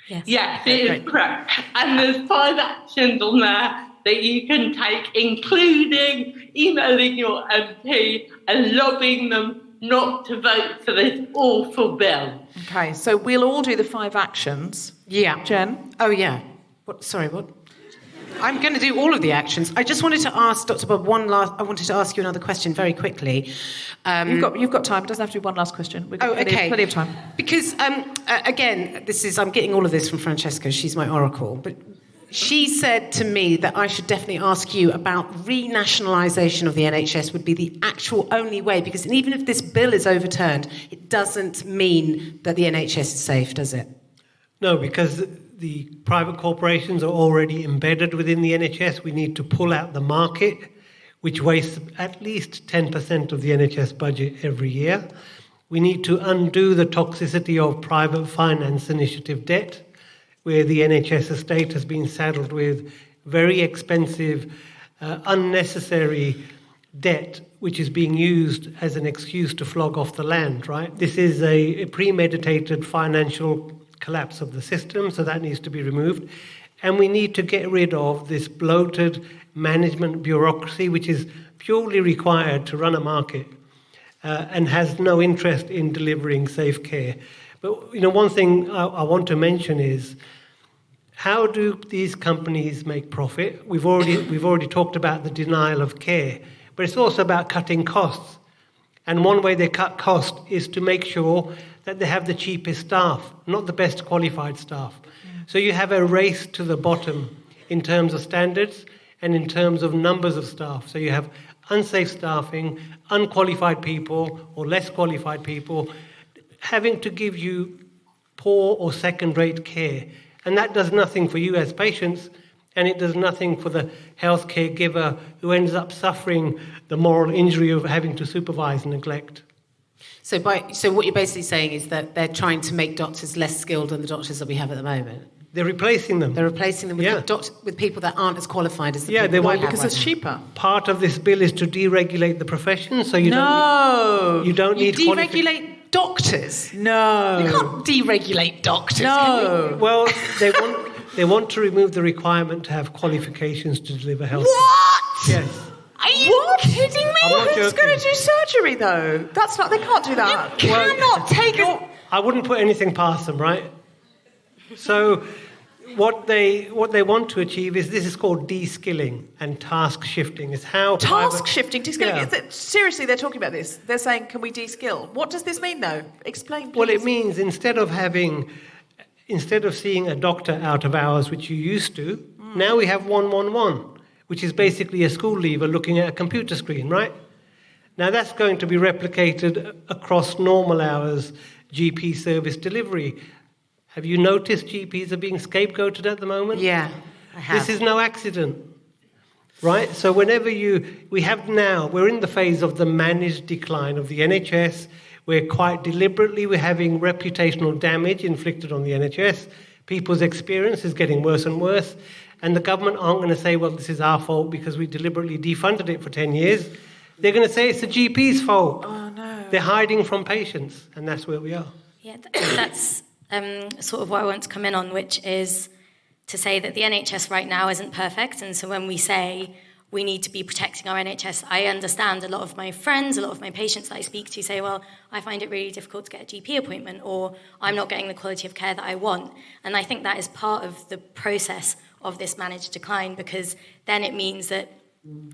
Yes. Yes, it is correct. And there's 5 actions on there that you can take, including emailing your MP and lobbying them not to vote for this awful bill. Okay, so we'll all do the 5 actions. Yeah. Jen? Oh, yeah. What? I'm going to do all of the actions. I just wanted to ask Dr. Bob I wanted to ask you another question very quickly. You've got time. It doesn't have to be one last question. We've got plenty of time. Because, again, I'm getting all of this from Francesca. She's my oracle. But she said to me that I should definitely ask you about renationalisation of the NHS would be the actual only way, because even if this bill is overturned, it doesn't mean that the NHS is safe, does it? No, because the private corporations are already embedded within the NHS. We need to pull out the market, which wastes at least 10% of the NHS budget every year. We need to undo the toxicity of private finance initiative debt, where the NHS estate has been saddled with very expensive, unnecessary debt, which is being used as an excuse to flog off the land, right? This is a premeditated financial collapse of the system, so that needs to be removed. And we need to get rid of this bloated management bureaucracy, which is purely required to run a market and has no interest in delivering safe care. But one thing I want to mention is, how do these companies make profit? We've already talked about the denial of care, but it's also about cutting costs. And one way they cut cost is to make sure that they have the cheapest staff, not the best qualified staff. So you have a race to the bottom in terms of standards and in terms of numbers of staff. So you have unsafe staffing, unqualified people or less qualified people having to give you poor or second-rate care. And that does nothing for you as patients, and it does nothing for the healthcare giver who ends up suffering the moral injury of having to supervise neglect. So what you're basically saying is that they're trying to make doctors less skilled than the doctors that we have at the moment. They're replacing them. They're replacing them with, with people that aren't as qualified as the people they want we have because right it's now. cheaper. Part of this bill is to deregulate the profession, so you don't need deregulate doctors. No. You can't deregulate doctors. No. Well, they want to remove the requirement to have qualifications to deliver health. What? Yes. Are you kidding me? I'm not Who's joking. going to do surgery, though? They can't do that. You cannot take it. I wouldn't put anything past them, right? So what they want to achieve is called de-skilling and task shifting. It's how Task shifting, de-skilling. Yeah. Seriously, they're talking about this. They're saying, can we de-skill? What does this mean, though? Explain, please. Well, it means instead of seeing a doctor out of hours, which you used to, now we have 111, which is basically a school leaver looking at a computer screen, right? Now that's going to be replicated across normal hours GP service delivery. Have you noticed GPs are being scapegoated at the moment? Yeah, I have. This is no accident, right? So we're in the phase of the managed decline of the NHS. We're having reputational damage inflicted on the NHS. People's experience is getting worse and worse. And the government aren't going to say, well, this is our fault because we deliberately defunded it for 10 years. They're going to say it's the GP's fault. Oh, no. They're hiding from patients, and that's where we are. Yeah, that's sort of what I want to come in on, which is to say that the NHS right now isn't perfect. And so when we say we need to be protecting our NHS, I understand a lot of my friends, a lot of my patients that I speak to say, well, I find it really difficult to get a GP appointment, or I'm not getting the quality of care that I want. And I think that is part of the process of this managed decline, because then it means that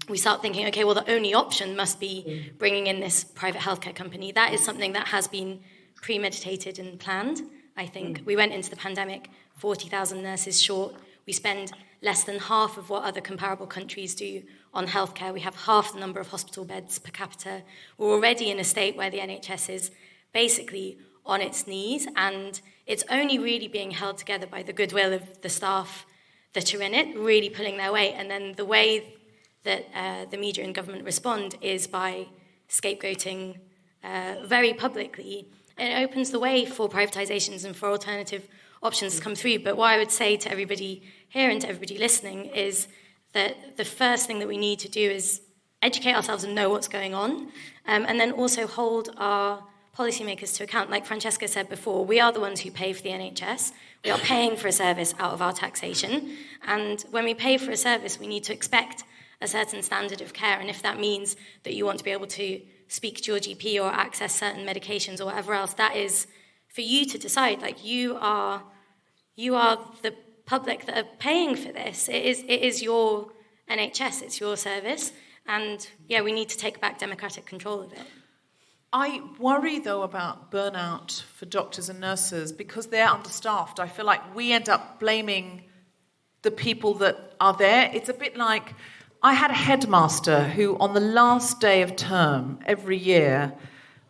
we start thinking, okay, well, the only option must be bringing in this private healthcare company. That is something that has been premeditated and planned. I think we went into the pandemic 40,000 nurses short. We spend less than half of what other comparable countries do on healthcare. We have half the number of hospital beds per capita. We're already in a state where the NHS is basically on its knees, and it's only really being held together by the goodwill of the staff that are in it, really pulling their weight. And then the way that the media and government respond is by scapegoating very publicly. And it opens the way for privatizations and for alternative options to come through. But what I would say to everybody here and to everybody listening is that the first thing that we need to do is educate ourselves and know what's going on, and then also hold our policymakers to account. Like Francesca said before, we are the ones who pay for the NHS. We are paying for a service out of our taxation. And when we pay for a service, we need to expect a certain standard of care. And if that means that you want to be able to speak to your GP or access certain medications or whatever else, that is for you to decide. Like, you are the public that are paying for this. It is your NHS, it's your service. And yeah, we need to take back democratic control of it. I worry, though, about burnout for doctors and nurses because they're understaffed. I feel like we end up blaming the people that are there. It's a bit like, I had a headmaster who on the last day of term every year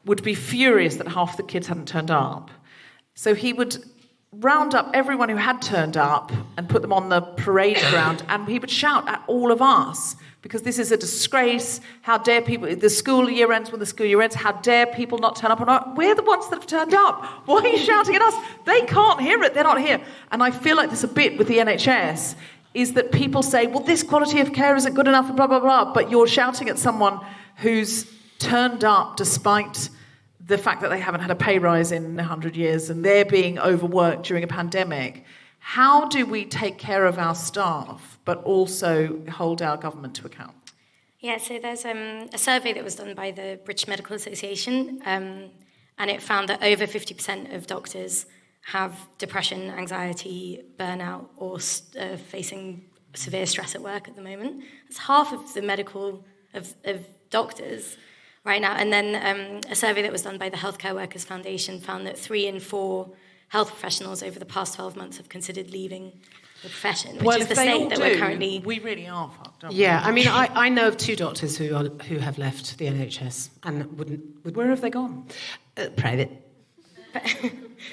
would be furious that half the kids hadn't turned up. So he would round up everyone who had turned up and put them on the parade ground, and he would shout at all of us, because this is a disgrace. How dare people, the school year ends when the school year ends, how dare people not turn up? And we're the ones that have turned up. Why are you shouting at us? They can't hear it, they're not here. And I feel like there's a bit with the NHS, is that people say, well, this quality of care isn't good enough, and blah, blah, blah, but you're shouting at someone who's turned up despite the fact that they haven't had a pay rise in 100 years and they're being overworked during a pandemic. How do we take care of our staff but also hold our government to account? Yeah, so there's a survey that was done by the British Medical Association, and it found that over 50% of doctors have depression, anxiety, burnout, or facing severe stress at work at the moment. That's half of the medical of doctors right now. And then a survey that was done by the Healthcare Workers Foundation found that 3 in 4 health professionals over the past 12 months have considered leaving the profession, which is the state that we're currently... We really are fucked up. Yeah, I mean, I know of 2 doctors who have left the NHS and wouldn't... Where have they gone? Private.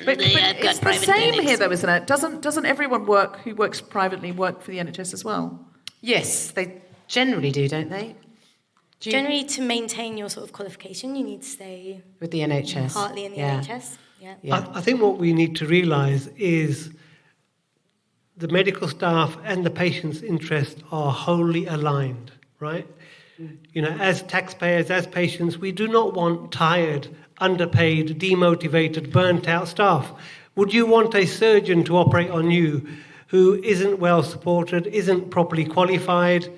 But it's the same here, though, isn't it? Doesn't everyone who works privately work for the NHS as well? Yes, they generally do, don't they? Generally, to maintain your sort of qualification, you need to stay... With the NHS. Partly in the NHS, Yeah. I think what we need to realise is the medical staff and the patient's interests are wholly aligned, right? You know, as taxpayers, as patients, we do not want tired, underpaid, demotivated, burnt-out staff. Would you want a surgeon to operate on you who isn't well supported, isn't properly qualified,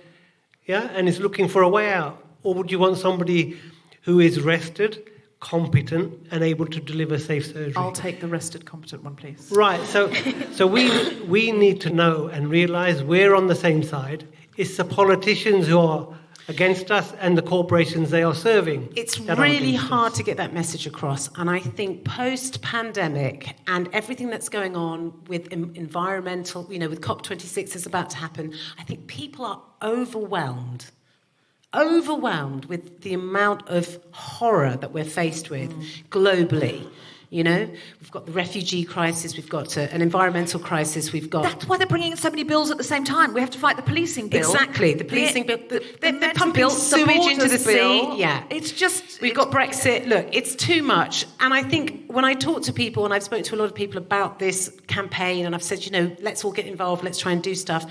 and is looking for a way out? Or would you want somebody who is rested, competent, and able to deliver safe surgery? I'll take the rested, competent one, please. Right, so we need to know and realise we're on the same side. It's the politicians who are against us and the corporations they are serving. It's really hard to get that message across, and I think post-pandemic and everything that's going on with environmental, with COP26 is about to happen, I think people are overwhelmed with the amount of horror that we're faced with globally. We've got the refugee crisis, we've got an environmental crisis, we've got... That's why they're bringing in so many bills at the same time. We have to fight the policing bill. Exactly, the policing bill. They're pumping sewage into the sea. Yeah. It's just... We've got Brexit. Look, it's too much. And I think when I talk to people, and I've spoken to a lot of people about this campaign, and I've said, let's all get involved, let's try and do stuff.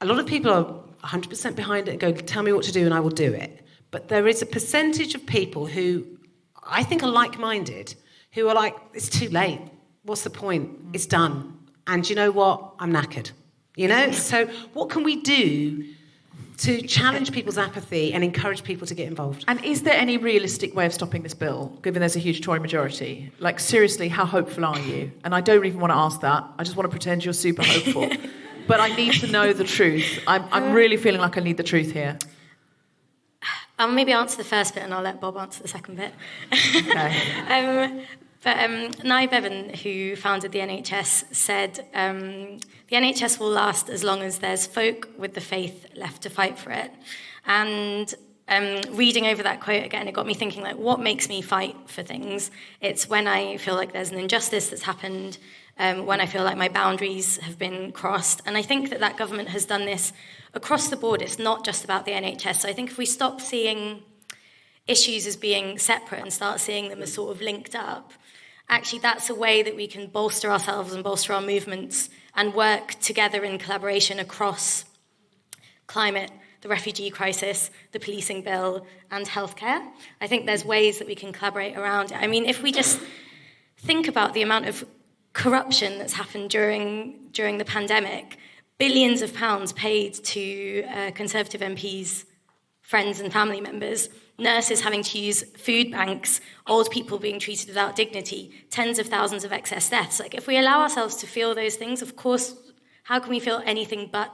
A lot of people are 100% behind it and go, tell me what to do and I will do it. But there is a percentage of people who I think are like-minded, who are like, it's too late. What's the point? It's done. And you know what? I'm knackered. So what can we do to challenge people's apathy and encourage people to get involved? And is there any realistic way of stopping this bill, given there's a huge Tory majority? Like, seriously, how hopeful are you? And I don't even want to ask that. I just want to pretend you're super hopeful. But I need to know the truth. I'm really feeling like I need the truth here. I'll maybe answer the first bit and I'll let Bob answer the second bit. Okay. But Nye Bevan, who founded the NHS, said the NHS will last as long as there's folk with the faith left to fight for it. And reading over that quote again, it got me thinking, what makes me fight for things? It's when I feel like there's an injustice that's happened, when I feel like my boundaries have been crossed. And I think that government has done this across the board. It's not just about the NHS. So I think if we stop seeing issues as being separate and start seeing them as sort of linked up, actually that's a way that we can bolster ourselves and bolster our movements and work together in collaboration across climate, the refugee crisis, the policing bill, and healthcare. I think there's ways that we can collaborate around it. I mean, if we just think about the amount of corruption that's happened during the pandemic, billions of pounds paid to Conservative MPs, friends and family members, nurses having to use food banks, old people being treated without dignity, tens of thousands of excess deaths. If we allow ourselves to feel those things, of course, how can we feel anything but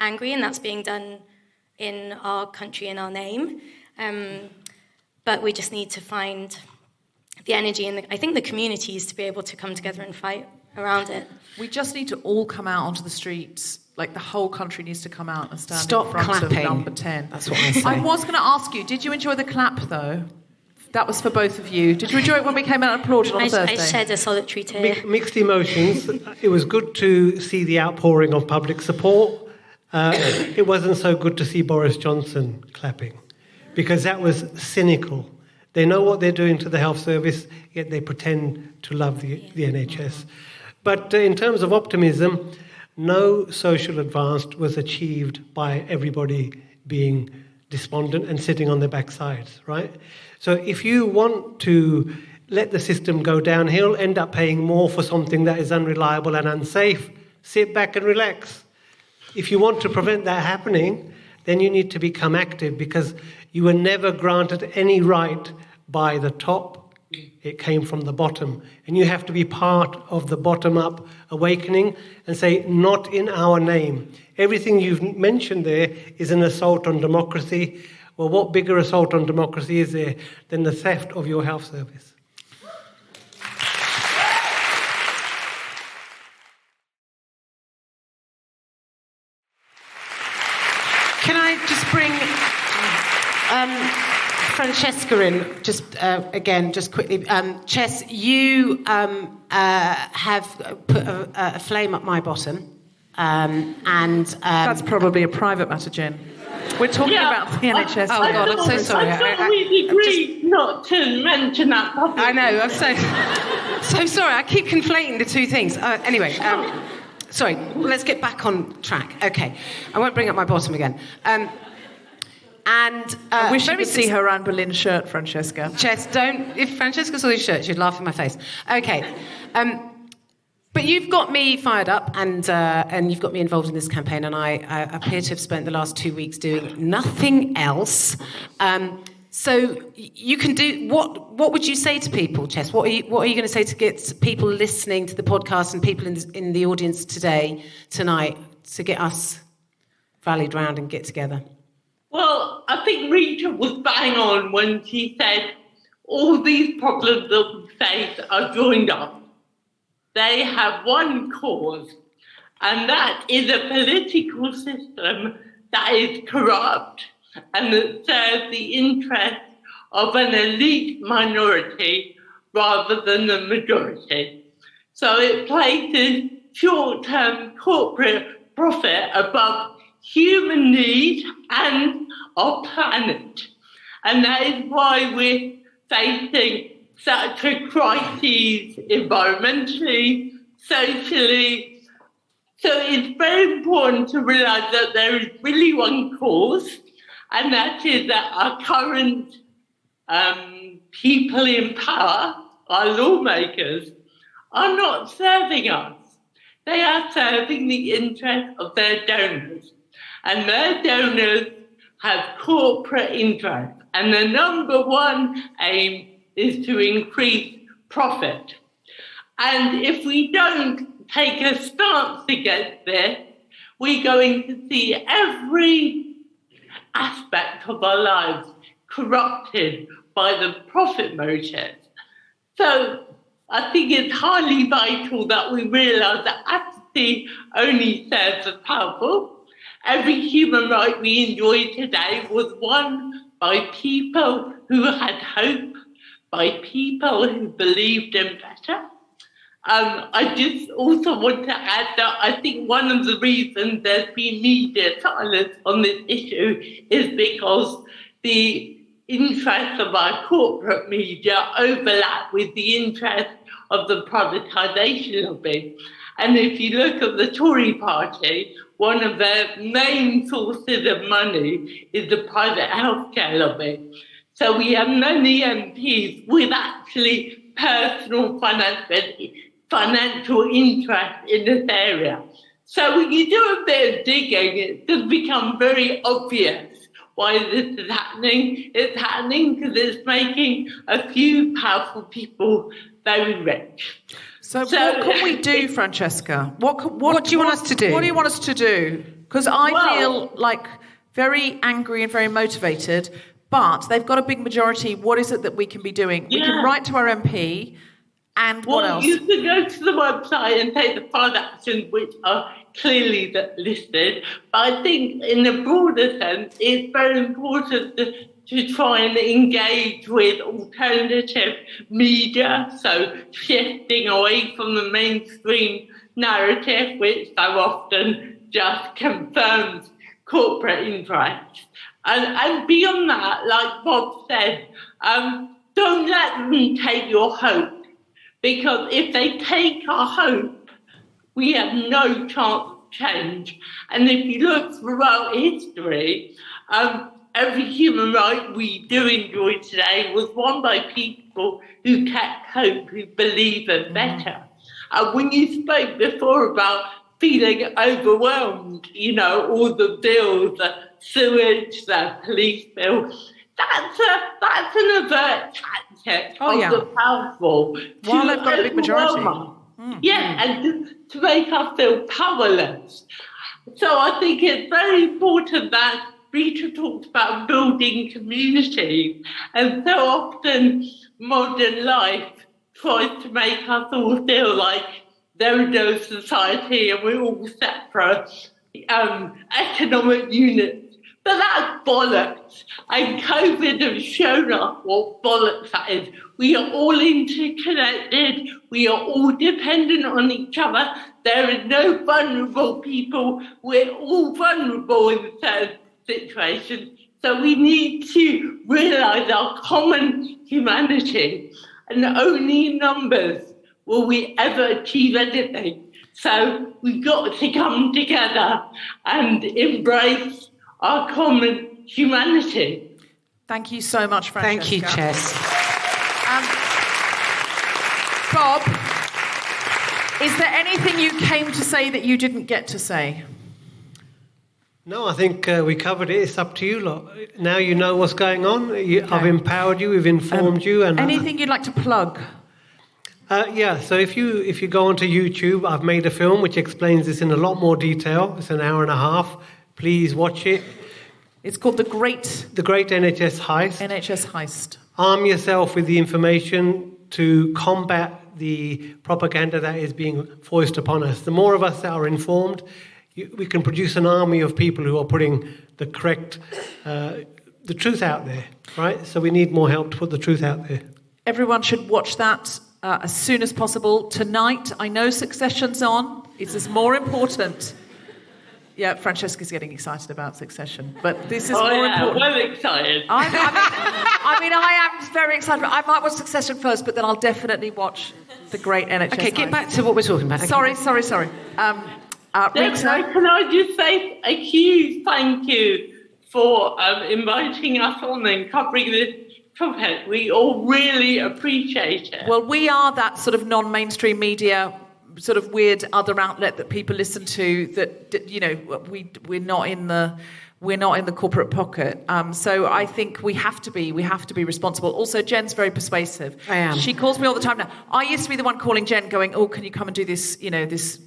angry? And that's being done in our country, in our name. But we just need to find the energy and I think the communities to be able to come together and fight around it. We just need to all come out onto the streets, like the whole country needs to come out and stand Stop in front clapping. of number 10. That's what I say. I was going to ask you, did you enjoy the clap, though? That was for both of you. Did you enjoy it when we came out and applauded on I Thursday? shed a solitary tear. Mixed emotions. It was good to see the outpouring of public support. It wasn't so good to see Boris Johnson clapping, because that was cynical. They know what they're doing to the health service, yet they pretend to love the NHS. But in terms of optimism, no social advance was achieved by everybody being despondent and sitting on their backsides, right? So if you want to let the system go downhill, end up paying more for something that is unreliable and unsafe, sit back and relax. If you want to prevent that happening, then you need to become active, because you were never granted any right by the top. It came from the bottom. And you have to be part of the bottom-up awakening and say, not in our name. Everything you've mentioned there is an assault on democracy. Well, what bigger assault on democracy is there than the theft of your health service? Can I just bring Francesca in, just again, just quickly. Chess, you have put a flame up my bottom. That's probably a private matter, Jen. We're talking about the NHS. Oh, God, I'm so sorry. I thought we agreed not to mention that publicly. I know, I'm so sorry. I keep conflating the two things. Anyway, sorry, let's get back on track. Okay, I won't bring up my bottom again. I wish you could see her Anne Boleyn shirt, Francesca. Chess, don't... If Francesca saw this shirt, she'd laugh in my face. Okay. But you've got me fired up, and you've got me involved in this campaign, and I appear to have spent the last 2 weeks doing nothing else. So you can do... What would you say to people, Chess? What are you going to say to get people listening to the podcast and people in the audience tonight, to get us rallied round and get together? Well, I think Rita was bang on when she said all these problems that we face are joined up. They have one cause, and that is a political system that is corrupt and that serves the interests of an elite minority rather than the majority. So it places short-term corporate profit above human need and our planet. And that is why we're facing such a crisis environmentally, socially. So it's very important to realise that there is really one cause, and that is that our current people in power, our lawmakers, are not serving us. They are serving the interests of their donors. And their donors have corporate interests. And the number one aim is to increase profit. And if we don't take a stance against this, we're going to see every aspect of our lives corrupted by the profit motive. So I think it's highly vital that we realise that apathy only serves the powerful. Every human right we enjoy today was won by people who had hope, by people who believed in better. I just also want to add that I think one of the reasons there's been media silence on this issue is because the interests of our corporate media overlap with the interests of the privatisation lobby. And if you look at the Tory party, one of their main sources of money is the private healthcare lobby. So we have many MPs with actually personal financial interest in this area. So when you do a bit of digging, it does become very obvious why this is happening. It's happening because it's making a few powerful people very rich. So what can we do, Francesca? What do you want us to do? What do you want us to do? Because I feel like very angry and very motivated, but they've got a big majority. What is it that we can be doing? We can write to our MP And what else? You can go to the website and take the 5 actions which are clearly listed. But I think in a broader sense, it's very important to try and engage with alternative media, so shifting away from the mainstream narrative, which so often just confirms corporate interests. And beyond that, like Bob said, don't let them take your hope, because if they take our hope, we have no chance of change. And if you look throughout history, every human right we do enjoy today was won by people who kept hope, who believe in better. When you spoke before about feeling overwhelmed, all the bills, the sewage, the police bill, that's an overt tactic of the powerful. While they've got a big majority. And to make us feel powerless. So I think it's very important that Rita talked about building communities, and so often modern life tries to make us all feel like there is no society and we're all separate economic units. But that's bollocks. And COVID has shown us what bollocks that is. We are all interconnected. We are all dependent on each other. There is no vulnerable people. We're all vulnerable in certain situations. So we need to realise our common humanity. And only in numbers will we ever achieve anything. So we've got to come together and embrace our common humanity. Thank you so much, Francesca. Thank you, Jess. Bob, is there anything you came to say that you didn't get to say? No, I think we covered it. It's up to you lot. Now you know what's going on. I've empowered you, we've informed you. And anything you'd like to plug? So if you go onto YouTube, I've made a film which explains this in a lot more detail. It's an hour and a half. Please watch it. It's called The Great NHS Heist. NHS Heist. Arm yourself with the information to combat the propaganda that is being foisted upon us. The more of us that are informed, we can produce an army of people who are putting the correct, the truth out there, right? So we need more help to put the truth out there. Everyone should watch that as soon as possible. Tonight, I know Succession's on. It is more important. Yeah, Francesca's getting excited about Succession, but this is more important. Well excited. I am very excited. I might watch Succession first, but then I'll definitely watch The Great NHS. Okay, get back to what we're talking about. Sorry. Rita, Rita? can I just say a huge thank you for inviting us on and covering this topic. We all really appreciate it. Well, we are that sort of non-mainstream media, sort of weird other outlet that people listen to. We're not in the corporate pocket. So I think we have to be responsible. Also, Jen's very persuasive. I am. She calls me all the time now. I used to be the one calling Jen, going, "Oh, can you come and do this? This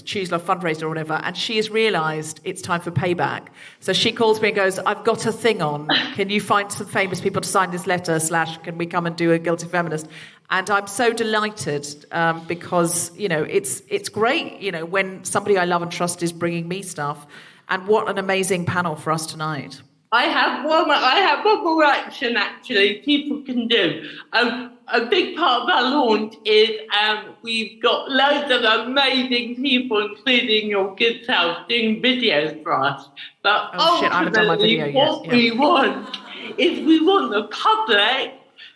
Choose Love fundraiser or whatever." And she has realised it's time for payback. So she calls me and goes, "I've got a thing on. Can you find some famous people to sign this letter? / can we come and do a Guilty Feminist?" And I'm so delighted because it's great. When somebody I love and trust is bringing me stuff. And what an amazing panel for us tonight. I have one more action, actually, people can do. A big part of our launch is we've got loads of amazing people, including your good self, doing videos for us. But I haven't done my video yet. we want is we want the public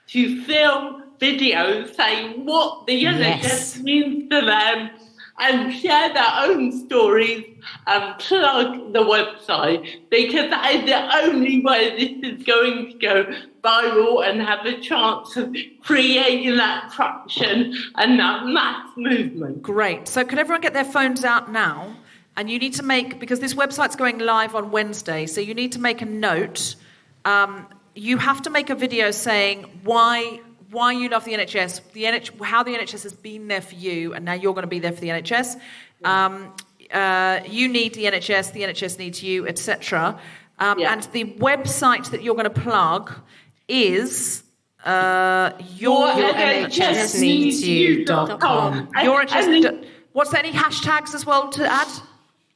to film videos saying what the NHS means to them, and share their own stories and plug the website, because that is the only way this is going to go viral and have a chance of creating that traction and that mass movement. Great. So can everyone get their phones out now? And you need to because this website's going live on Wednesday, so you need to make a note. You have to make a video saying why you love the NHS, how the NHS has been there for you, and now you're going to be there for the NHS. You need the NHS needs you, etc. And the website that you're going to plug is NHSneedsyou.com. What's any hashtags as well to add?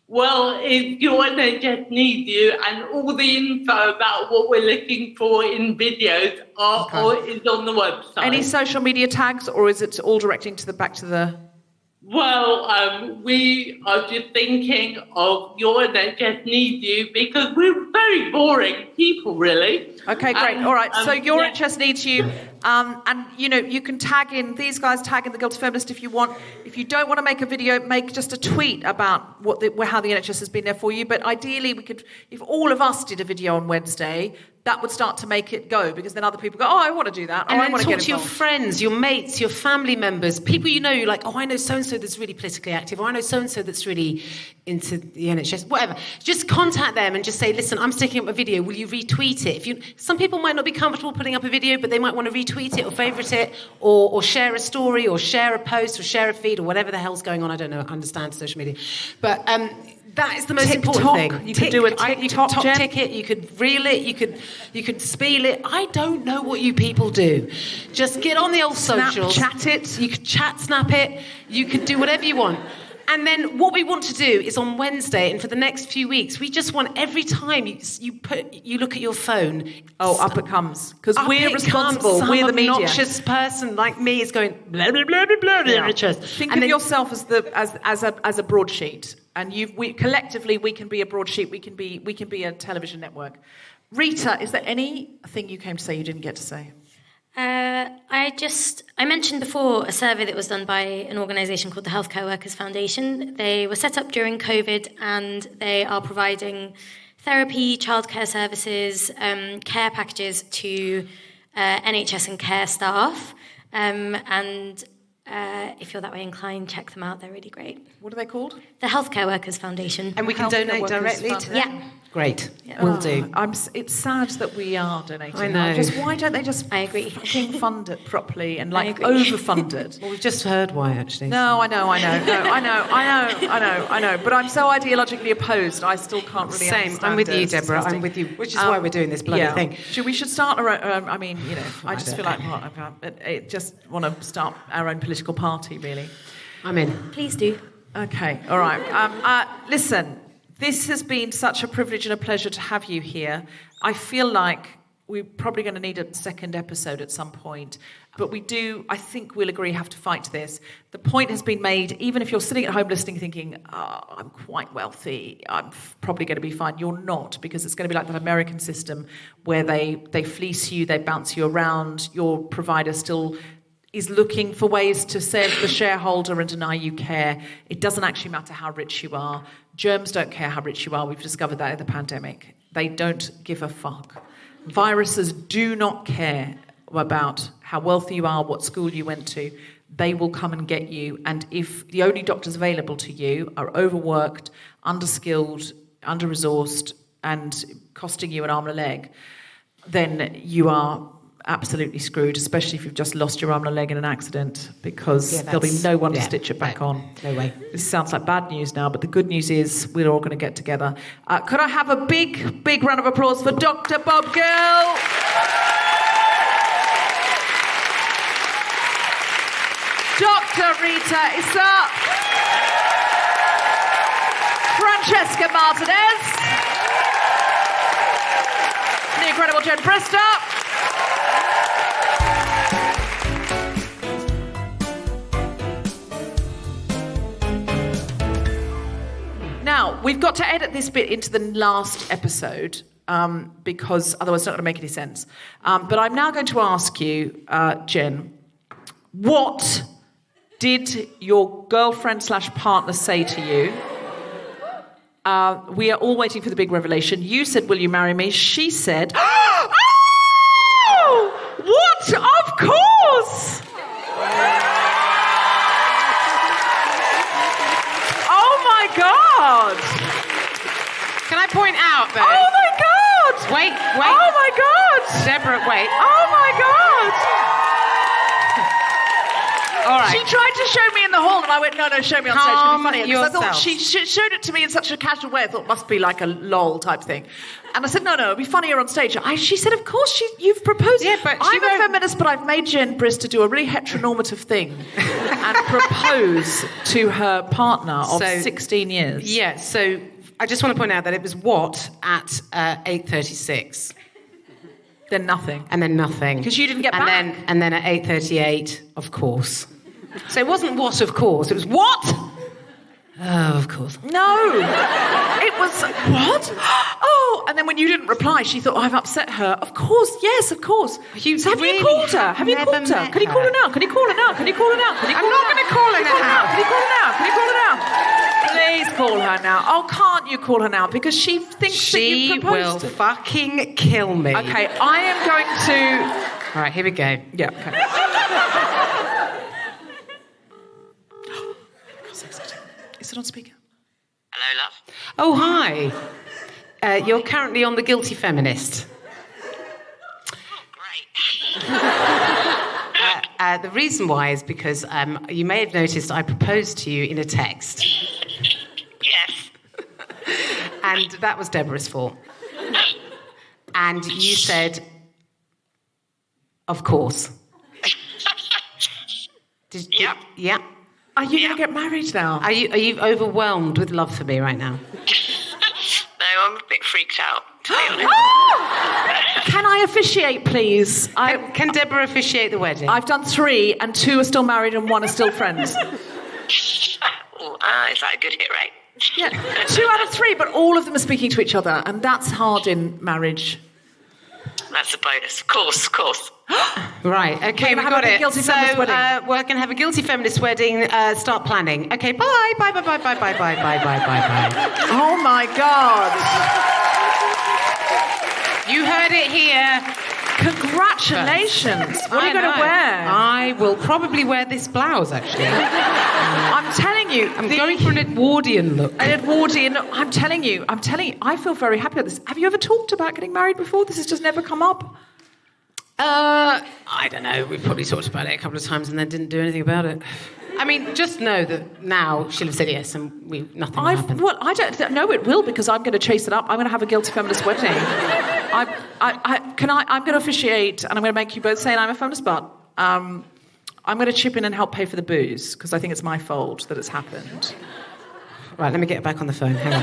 Well, it's Your NHS Needs You, and all the info about what we're looking for in videos is on the website. Any social media tags, or is it all directing back to the... Well, we are just thinking of Your NHS Needs You because we're very boring people, really. Okay, great. All right. So Your NHS Needs You, and you can tag in these guys, tag in the Guilty Feminist if you want. If you don't want to make a video, make just a tweet about how the NHS has been there for you. But ideally, we could, if all of us did a video on Wednesday, that would start to make it go, because then other people go, oh, I want to do that. And I then want to talk get to your involved. friends, your mates, your family members, people you know, you're like, oh, I know so-and-so that's really politically active, or I know so-and-so that's really into the NHS, whatever. Just contact them and just say, listen, I'm sticking up a video, will you retweet it? Some people might not be comfortable putting up a video, but they might want to retweet it or favourite it, or share a story, or share a post, or share a feed, or whatever the hell's going on. I don't know, understand social media. But that is the most important thing. You could do a TikTok, you could top tick it, you could reel it, you could spiel it. I don't know what you people do. Just get on the old socials. Snapchat it. You could snap it. You could do whatever you want. And then what we want to do is on Wednesday and for the next few weeks, we just want every time you look at your phone. Up it comes. Because we're responsible. Some We're the media. obnoxious person like me is going blah blah blah blah blah. Yeah. Think of yourself as a broadsheet, and we collectively can be a broadsheet. We can be a television network. Rita, is there anything you came to say you didn't get to say? I mentioned before a survey that was done by an organisation called the Healthcare Workers Foundation. They were set up during COVID, and they are providing therapy, childcare services, care packages to NHS and care staff. If you're that way inclined, check them out. They're really great. What are they called? The Healthcare Workers Foundation. And we can donate directly to them? Yeah. Great. Yeah. Will do. It's sad that we are donating. I know. Why don't they just I agree. fucking fund it properly and I agree. overfund it? Well, we've just heard why, actually. No, I know. But I'm so ideologically opposed. I still can't really Same. understand I'm with you, it. Deborah. I'm with you. Which is why we're doing this bloody thing. We should start our own. I just feel like I just want to start our own political party. Really. I'm in. Please do. Okay. All right. Listen. This has been such a privilege and a pleasure to have you here. I feel like we're probably going to need a second episode at some point, but I think we'll agree, have to fight this. The point has been made, even if you're sitting at home listening thinking, I'm quite wealthy, I'm probably going to be fine. You're not, because it's going to be like that American system where they fleece you, they bounce you around, your provider still is looking for ways to serve the shareholder and deny you care. It doesn't actually matter how rich you are. Germs don't care how rich you are. We've discovered that in the pandemic. They don't give a fuck. Viruses do not care about how wealthy you are, what school you went to. They will come and get you. And if the only doctors available to you are overworked, underskilled, under-resourced, and costing you an arm and a leg, then you are absolutely screwed, especially if you've just lost your arm and a leg in an accident, because there'll be no one to stitch it back on. No way. This sounds like bad news now, but the good news is we're all going to get together. Could I have a big, big round of applause for Dr Bob Gill? Dr Rita Issa? Francesca Martinez? The incredible Jen Brister? Now, we've got to edit this bit into the last episode because otherwise it's not going to make any sense. But I'm now going to ask you, Jen, what did your girlfriend/partner say to you? We are all waiting for the big revelation. You said, will you marry me? She said, oh, what? Of course! God! Can I point out, though? Oh, my God! Wait. Oh, my God! Deborah, wait. Oh, my God! All right. She tried to show me in the hall, and I went, no, show me on stage. It'll be funny. Because I thought yourself. she showed it to me in such a casual way. I thought it must be like a lol type thing. And I said, no, it'd be funnier on stage. She said, of course, you've proposed. Yeah, but I'm a feminist, but I've made Jen Brister do a really heteronormative thing and propose to her partner of 16 years. Yeah, so I just want to point out that it was what at 8:36. Then nothing. And then nothing. Because you didn't get back. And then at 8:38, of course. So it wasn't what, of course, it was what? Oh, of course. No. It was, what? Oh, and then when you didn't reply, she thought, I've upset her. Of course, yes, of course. Have you called her? Have you called her? Can you call her now? Can you call her now? Can you call her now? I'm not going to call her now. Can you call her now? Can you call her now? Please call her now. Oh, can't you call her now? Because she thinks that you proposed. She will fucking kill me. Okay, I am going to... All right, here we go. Yeah, okay. Is it on speaker? Hello, love. Oh, hi. You're currently on the Guilty Feminist. Great. The reason why is because you may have noticed I proposed to you in a text. Yes. And that was Deborah's fault. And you said, of course. Yep. Yeah. Are you going to get married now? Are you overwhelmed with love for me right now? No, I'm a bit freaked out, to be honest. Can I officiate, please? Can Deborah officiate the wedding? I've done 3, and 2 are still married and 1 are still friends. Is that a good hit rate? Yeah, 2 out of 3, but all of them are speaking to each other, and that's hard in marriage. That's a bonus. Of course. Right, okay, we got it. Guilty feminist wedding. We're going to have a guilty feminist wedding. Start planning. Okay, bye. Bye. Oh, my God. You heard it here. Congratulations. What are you going to wear? I will probably wear this blouse, actually. I'm telling you. I'm going for an Edwardian look. An Edwardian look. I'm telling you. I feel very happy with this. Have you ever talked about getting married before? This has just never come up. I don't know. We've probably talked about it a couple of times and then didn't do anything about it. I mean, just know that now she'll have said yes and nothing will happen. Well, I don't know it will because I'm going to chase it up. I'm going to have a guilty feminist wedding. I'm going to officiate and I'm going to make you both say I'm a feminist, but I'm going to chip in and help pay for the booze because I think it's my fault that it's happened. Right, let me get back on the phone. Hang on.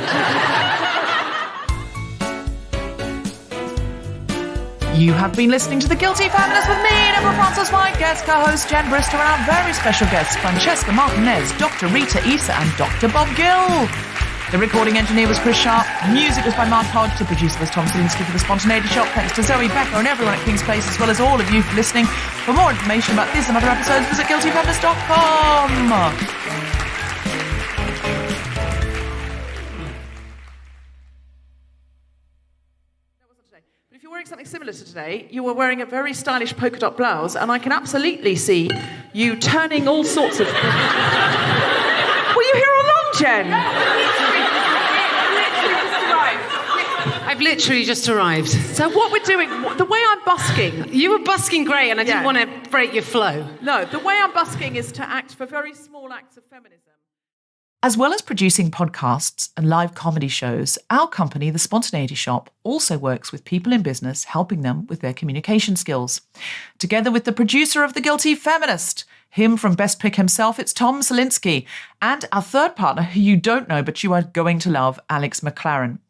You have been listening to The Guilty Feminist with me, Deborah Frances-White, guest co-host Jen Brister, and our very special guests, Francesca Martinez, Dr Rita, Issa, and Dr Bob Gill. The recording engineer was Chris Sharp. Music was by Mark Hodge. The producer was Tom Salinsky for The Spontaneity Shop. Thanks to Zoe, Becca, and everyone at King's Place, as well as all of you for listening. For more information about this and other episodes, visit guiltyfeminist.com. If you're wearing something similar to today, you were wearing a very stylish polka dot blouse, and I can absolutely see you turning all sorts of... Were you here all along, Jen? I've literally just arrived. So what we're doing, the way I'm busking... You were busking great, and I didn't want to break your flow. No, the way I'm busking is to act for very small acts of feminism. As well as producing podcasts and live comedy shows, our company, The Spontaneity Shop, also works with people in business, helping them with their communication skills. Together with the producer of The Guilty Feminist, him from Best Pick himself, it's Tom Salinsky, and our third partner, who you don't know but you are going to love, Alex McLaren.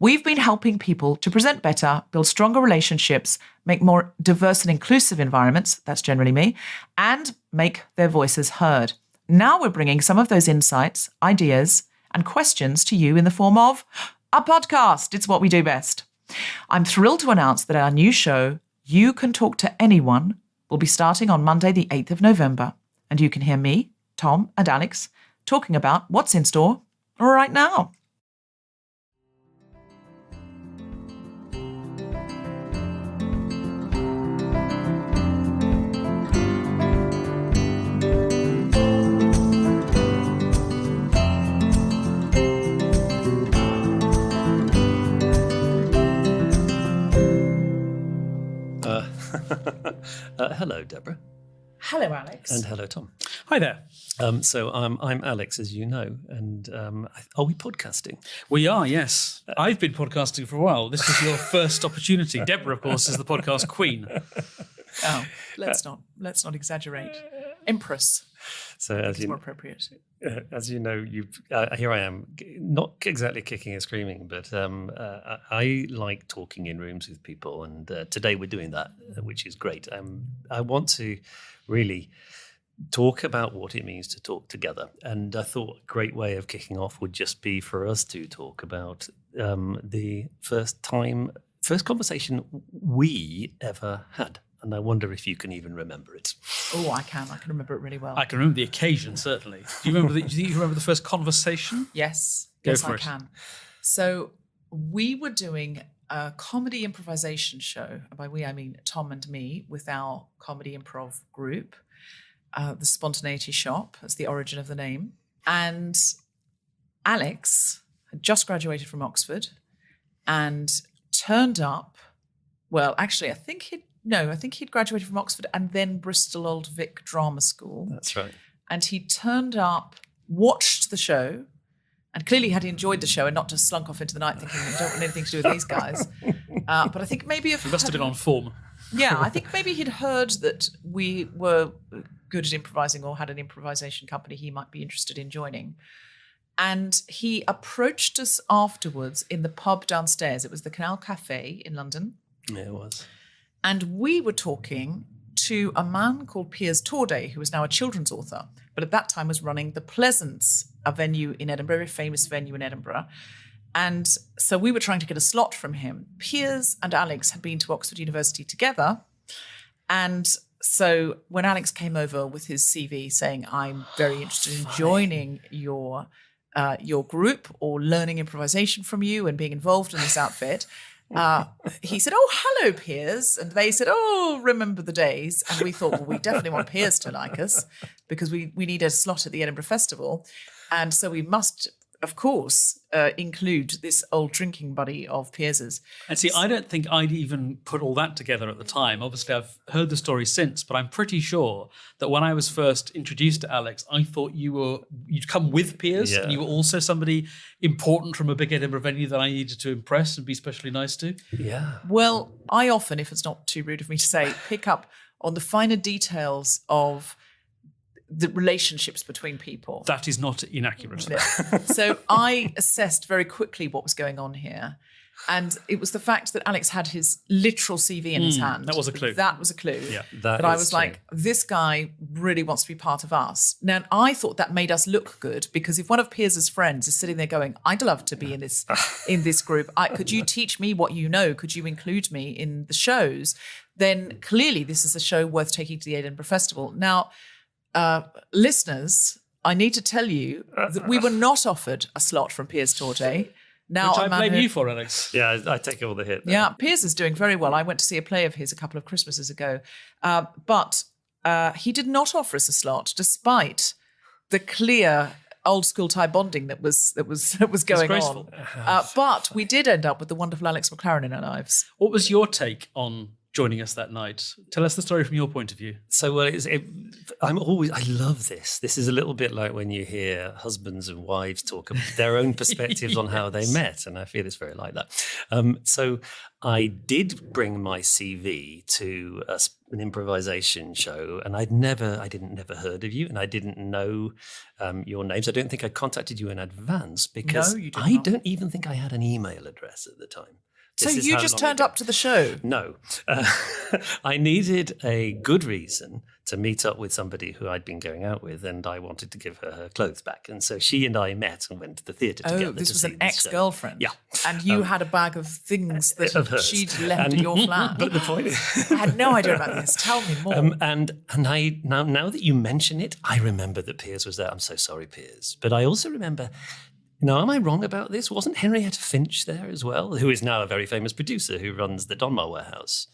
We've been helping people to present better, build stronger relationships, make more diverse and inclusive environments, that's generally me, and make their voices heard. Now we're bringing some of those insights, ideas, and questions to you in the form of a podcast. It's what we do best. I'm thrilled to announce that our new show, You Can Talk to Anyone, will be starting on Monday, the 8th of November. And you can hear me, Tom, and Alex talking about what's in store right now. Hello, Deborah. Hello, Alex. And hello, Tom. Hi there. So I'm Alex, as you know, and are we podcasting? We are, yes. I've been podcasting for a while. This was your first opportunity. Deborah, of course, is the podcast queen. Oh, let's not exaggerate. Empress. So It's more appropriate. As you know, here I am, not exactly kicking and screaming, but I like talking in rooms with people, and today we're doing that, which is great. I want to really talk about what it means to talk together, and I thought a great way of kicking off would just be for us to talk about the first conversation we ever had. And I wonder if you can even remember it. Oh, I can remember it really well. I can remember the occasion, certainly. Do you remember the first conversation? Yes. Go yes, for I it. can. So we were doing a comedy improvisation show. By we, I mean Tom and me, with our comedy improv group, the Spontaneity Shop. That's the origin of the name. And Alex had just graduated from Oxford and turned up. Well, actually, I think he'd graduated from Oxford and then Bristol Old Vic Drama School. That's right. And he turned up, watched the show, and clearly had enjoyed the show and not just slunk off into the night thinking, I don't want anything to do with these guys. But I think maybe He must have been on form. Yeah, I think maybe he'd heard that we were good at improvising or had an improvisation company he might be interested in joining. And he approached us afterwards in the pub downstairs. It was the Canal Cafe in London. Yeah, it was. And we were talking to a man called Piers Torday, who is now a children's author, but at that time was running the Pleasance, a venue in Edinburgh, a very famous venue in Edinburgh. And so we were trying to get a slot from him. Piers and Alex had been to Oxford University together. And so when Alex came over with his CV saying, I'm very interested in joining your group or learning improvisation from you and being involved in this outfit, he said, oh, hello, Piers. And they said, oh, remember the days. And we thought, well, we definitely want Piers to like us because we need a slot at the Edinburgh Festival. And so we must, of course, include this old drinking buddy of Piers's. And see, I don't think I'd even put all that together at the time. Obviously, I've heard the story since, but I'm pretty sure that when I was first introduced to Alex, I thought you'd come with Piers, and you were also somebody important from a big Edinburgh venue that I needed to impress and be especially nice to. Yeah. Well, I often, if it's not too rude of me to say, pick up on the finer details of the relationships between people. That is not inaccurate. Yeah. So I assessed very quickly what was going on here. And it was the fact that Alex had his literal CV in his hand. That was a clue. That was a clue. Yeah, that I was like, this guy really wants to be part of us. Now, I thought that made us look good because if one of Piers's friends is sitting there going, I'd love to be in this group. Could you teach me what you know? Could you include me in the shows? Then clearly this is a show worth taking to the Edinburgh Festival. Now, listeners, I need to tell you that we were not offered a slot from Piers Torday. Now, Which I blame you for, Alex. Yeah, I take all the hit. Yeah, Piers is doing very well. I went to see a play of his a couple of Christmases ago. But he did not offer us a slot, despite the clear old school tie bonding that was going on. But we did end up with the wonderful Alex McLaren in our lives. What was your take on joining us that night? Tell us the story from your point of view. So I love this. This is a little bit like when you hear husbands and wives talk about their own perspectives on how they met, and I feel it's very like that. So I did bring my CV to an improvisation show, and I'd never heard of you, and I didn't know your names. I don't think I contacted you in advance because I don't even think I had an email address at the time. So you just turned up to the show? No. I needed a good reason to meet up with somebody who I'd been going out with, and I wanted to give her clothes back. And so she and I met and went to the theatre together. Oh, this was an ex-girlfriend? Yeah. And you had a bag of things that she'd left at your flat? But the point is... I had no idea about this. Tell me more. And I now that you mention it, I remember that Piers was there. I'm so sorry, Piers. But I also remember... Now, am I wrong about this? Wasn't Henrietta Finch there as well, who is now a very famous producer who runs the Donmar Warehouse?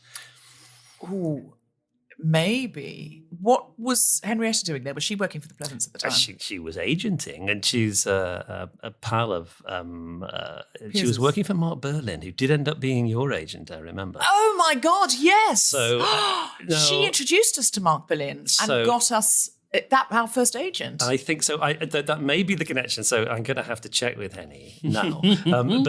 Ooh, maybe. What was Henrietta doing there? Was she working for the Pleasance at the time? She was agenting, and she's a pal of. She was working for Mark Berlin, who did end up being your agent. I remember. Oh my God! Yes. So she introduced us to Mark Berlin and got us. Our first agent. I think so. That may be the connection. So I'm going to have to check with Henny now. And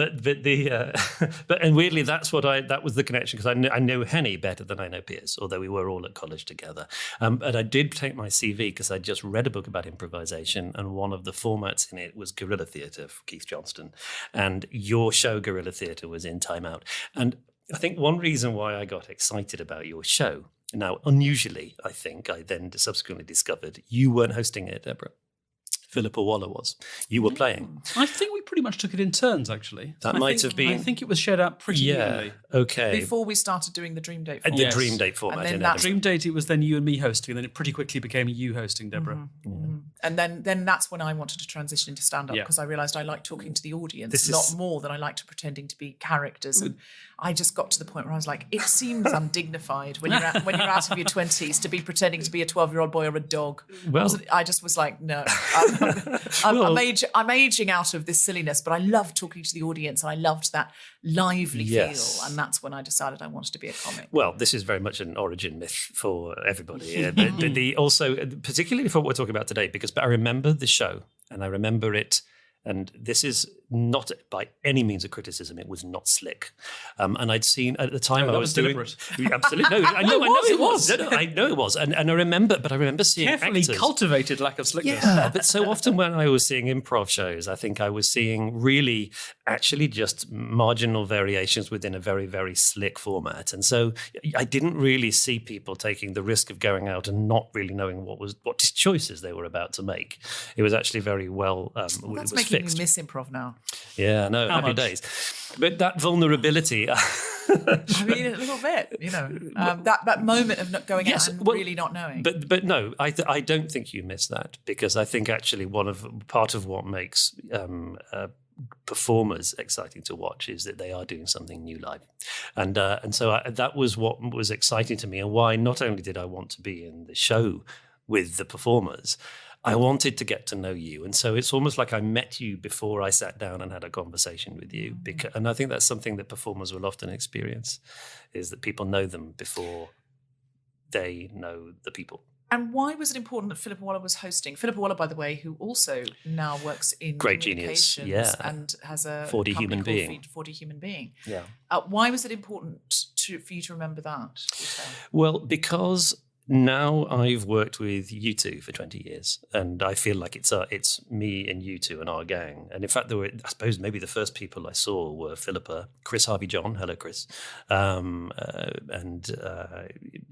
weirdly, that was the connection, because I know Henny better than I know Piers, although we were all at college together. But I did take my CV because I just read a book about improvisation, and one of the formats in it was guerrilla theatre for Keith Johnston, and your show Guerrilla Theatre was in Time Out. And I think one reason why I got excited about your show. Now, unusually, I think I then subsequently discovered you weren't hosting it, Deborah. Philippa Waller was. You were playing. I think we pretty much took it in turns, actually. That might have been. I think it was shared out pretty evenly. Okay. Before we started doing the Dream Date format. The Dream Date format. And then in that Dream Date, it was then you and me hosting, and then it pretty quickly became you hosting, Deborah. And then that's when I wanted to transition into stand-up, because I realised I liked talking to the audience a lot more than I liked pretending to be characters. And I just got to the point where I was like, it seems undignified when you're out of your 20s to be pretending to be a 12-year-old boy or a dog. Well, I just was like, no. I'm aging out of this silliness, but I loved talking to the audience, and I loved that lively feel. And that's when I decided I wanted to be a comic. Well, this is very much an origin myth for everybody. But also, particularly for what we're talking about today, because I remember the show, and I remember it. And this is not by any means a criticism. It was not slick. And I'd seen at the time I was doing... Absolutely. No, I know it was. No, I know it was. And I remember seeing carefully actors. Cultivated lack of slickness. Yeah, but so often when I was seeing improv shows, I think I was seeing really actually just marginal variations within a very, very slick format. And so I didn't really see people taking the risk of going out and not really knowing what choices they were about to make. It was actually very well That's making fixed. me miss improv now. Yeah, no, happy days. But that vulnerability... I mean, a little bit, that moment of not going out and really not knowing. But no, I don't think you miss that, because I think actually part of what makes performers exciting to watch is that they are doing something new live, and so that was what was exciting to me, and why not only did I want to be in the show with the performers, I wanted to get to know you. And so it's almost like I met you before I sat down and had a conversation with you. And I think that's something that performers will often experience, is that people know them before they know the people. And why was it important that Philippa Waller was hosting? Philippa Waller, by the way, who also now works in Great genius, and has a 4D Human Being. 4D Human Being. Yeah. Why was it important for you to remember that? Well, because now I've worked with you two for 20 years, and I feel like it's me and you two and our gang. And in fact, I suppose maybe the first people I saw were Philippa, Chris Harvey-John, hello Chris, and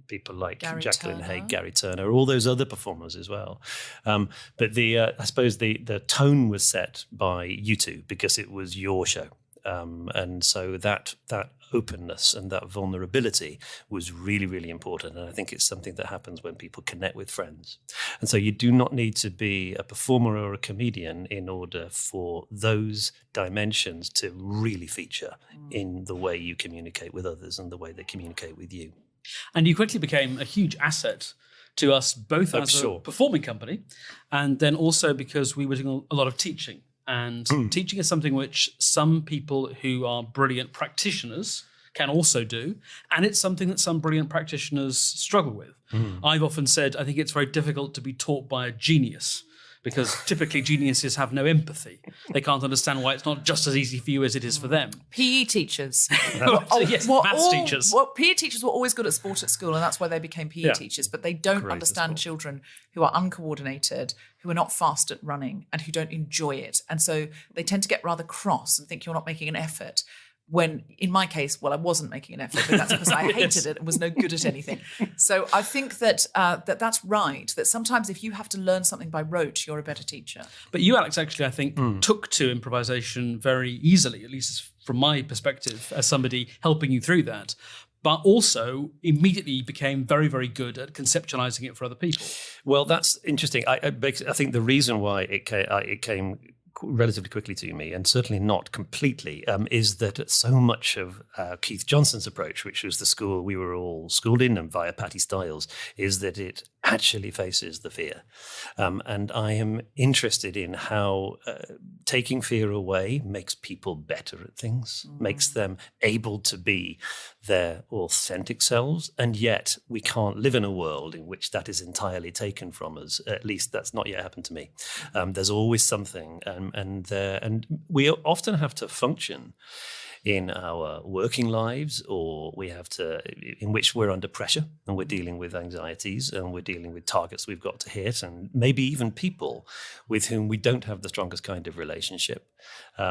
people like Jacqueline Haig, Gary Turner, all those other performers as well. But I suppose the tone was set by you two, because it was your show. And so that openness and that vulnerability was really, really important. And I think it's something that happens when people connect with friends. And so you do not need to be a performer or a comedian in order for those dimensions to really feature in the way you communicate with others and the way they communicate with you. And you quickly became a huge asset to us, both as a performing company, and then also because we were doing a lot of teaching. And teaching is something which some people who are brilliant practitioners can also do. And it's something that some brilliant practitioners struggle with. I've often said, I think it's very difficult to be taught by a genius, because typically geniuses have no empathy. They can't understand why it's not just as easy for you as it is for them. PE teachers. Maths teachers. Well, PE teachers were always good at sport at school, and that's why they became PE teachers, but they don't understand children who are uncoordinated, who are not fast at running, and who don't enjoy it. And so they tend to get rather cross and think you're not making an effort. When, in my case, I wasn't making an effort, but that's because I hated it and was no good at anything. So I think that that's right, that sometimes if you have to learn something by rote, you're a better teacher. But you, Alex, actually, I think, took to improvisation very easily, at least from my perspective, as somebody helping you through that, but also immediately became very, very good at conceptualizing it for other people. Well, that's interesting. I think the reason why it came relatively quickly to me, and certainly not completely, is that so much of Keith Johnson's approach, which was the school we were all schooled in and via Patty Stiles, is that it actually faces the fear. And I am interested in how taking fear away makes people better at things, makes them able to be their authentic selves, and yet we can't live in a world in which that is entirely taken from us. At least that's not yet happened to me. There's always something, and we often have to function in our working lives, or we have to, in which we're under pressure and we're dealing with anxieties and we're dealing with targets we've got to hit, and maybe even people with whom we don't have the strongest kind of relationship.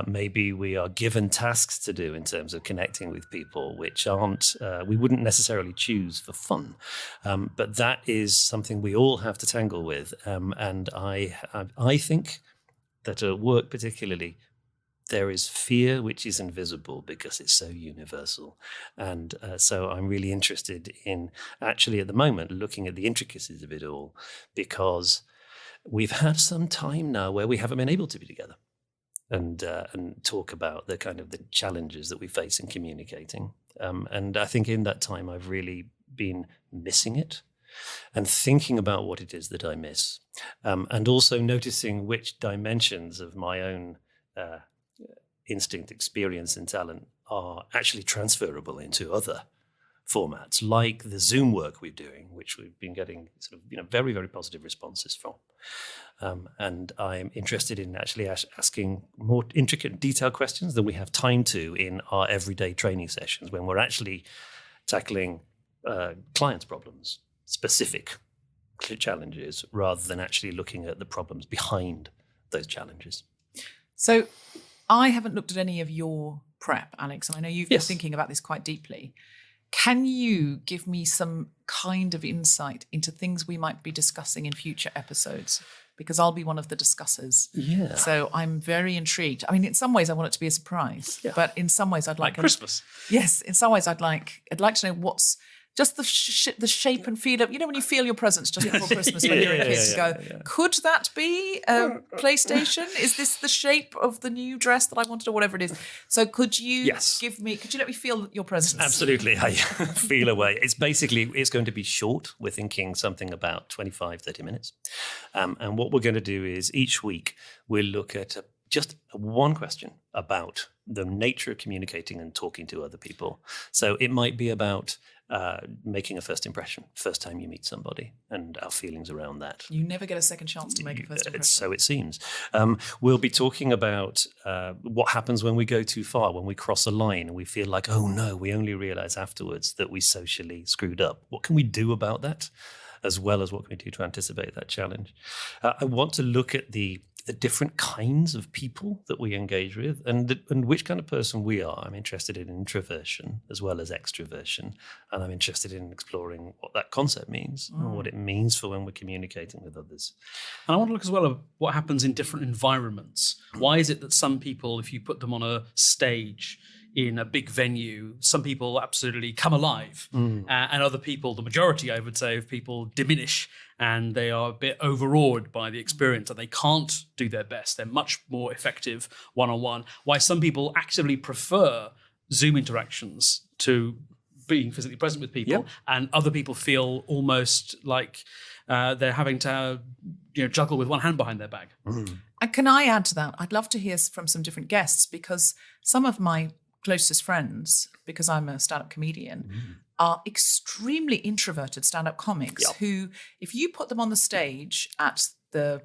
Maybe we are given tasks to do in terms of connecting with people which aren't, we wouldn't necessarily choose for fun. But that is something we all have to tangle with. And I think that at work particularly, there is fear which is invisible because it's so universal. And so I'm really interested in actually at the moment looking at the intricacies of it all, because we've had some time now where we haven't been able to be together and talk about the kind of the challenges that we face in communicating. And I think in that time I've really been missing it and thinking about what it is that I miss, and also noticing which dimensions of my own instinct, experience, and talent are actually transferable into other formats, like the Zoom work we're doing, which we've been getting sort of very, very positive responses from. And I'm interested in actually asking more intricate, detailed questions than we have time to in our everyday training sessions, when we're actually tackling clients' problems, specific challenges, rather than actually looking at the problems behind those challenges. So I haven't looked at any of your prep, Alex, and I know you've been thinking about this quite deeply. Can you give me some kind of insight into things we might be discussing in future episodes? Because I'll be one of the discussers. Yeah. So I'm very intrigued. I mean, in some ways I want it to be a surprise, but in some ways I'd like Christmas. Yes, in some ways I'd like to know what's just the shape and feel of, when you feel your presence just before Christmas when you're a kid, could that be a PlayStation? Is this the shape of the new dress that I wanted, or whatever it is? So could you let me feel your presence? Absolutely. I feel away. It's going to be short. We're thinking something about 25, 30 minutes. And what we're going to do is each week we'll look at just one question about the nature of communicating and talking to other people. So it might be about making a first impression, first time you meet somebody, and our feelings around that. You never get a second chance to make a first impression. So it seems. We'll be talking about what happens when we go too far, when we cross a line and we feel like, oh no, we only realize afterwards that we socially screwed up. What can we do about that, as well as what can we do to anticipate that challenge? I want to look at the different kinds of people that we engage with, and which kind of person we are. I'm interested in introversion as well as extroversion, and I'm interested in exploring what that concept means and what it means for when we're communicating with others. And I want to look as well at what happens in different environments. Why is it that some people, if you put them on a stage in a big venue, some people absolutely come alive, and other people, the majority, I would say, of people diminish, and they are a bit overawed by the experience, and they can't do their best. They're much more effective one-on-one. Why some people actively prefer Zoom interactions to being physically present with people, and other people feel almost like they're having to juggle with one hand behind their back. And can I add to that? I'd love to hear from some different guests, because some of my closest friends, because I'm a stand-up comedian, are extremely introverted stand-up comics who, if you put them on the stage at the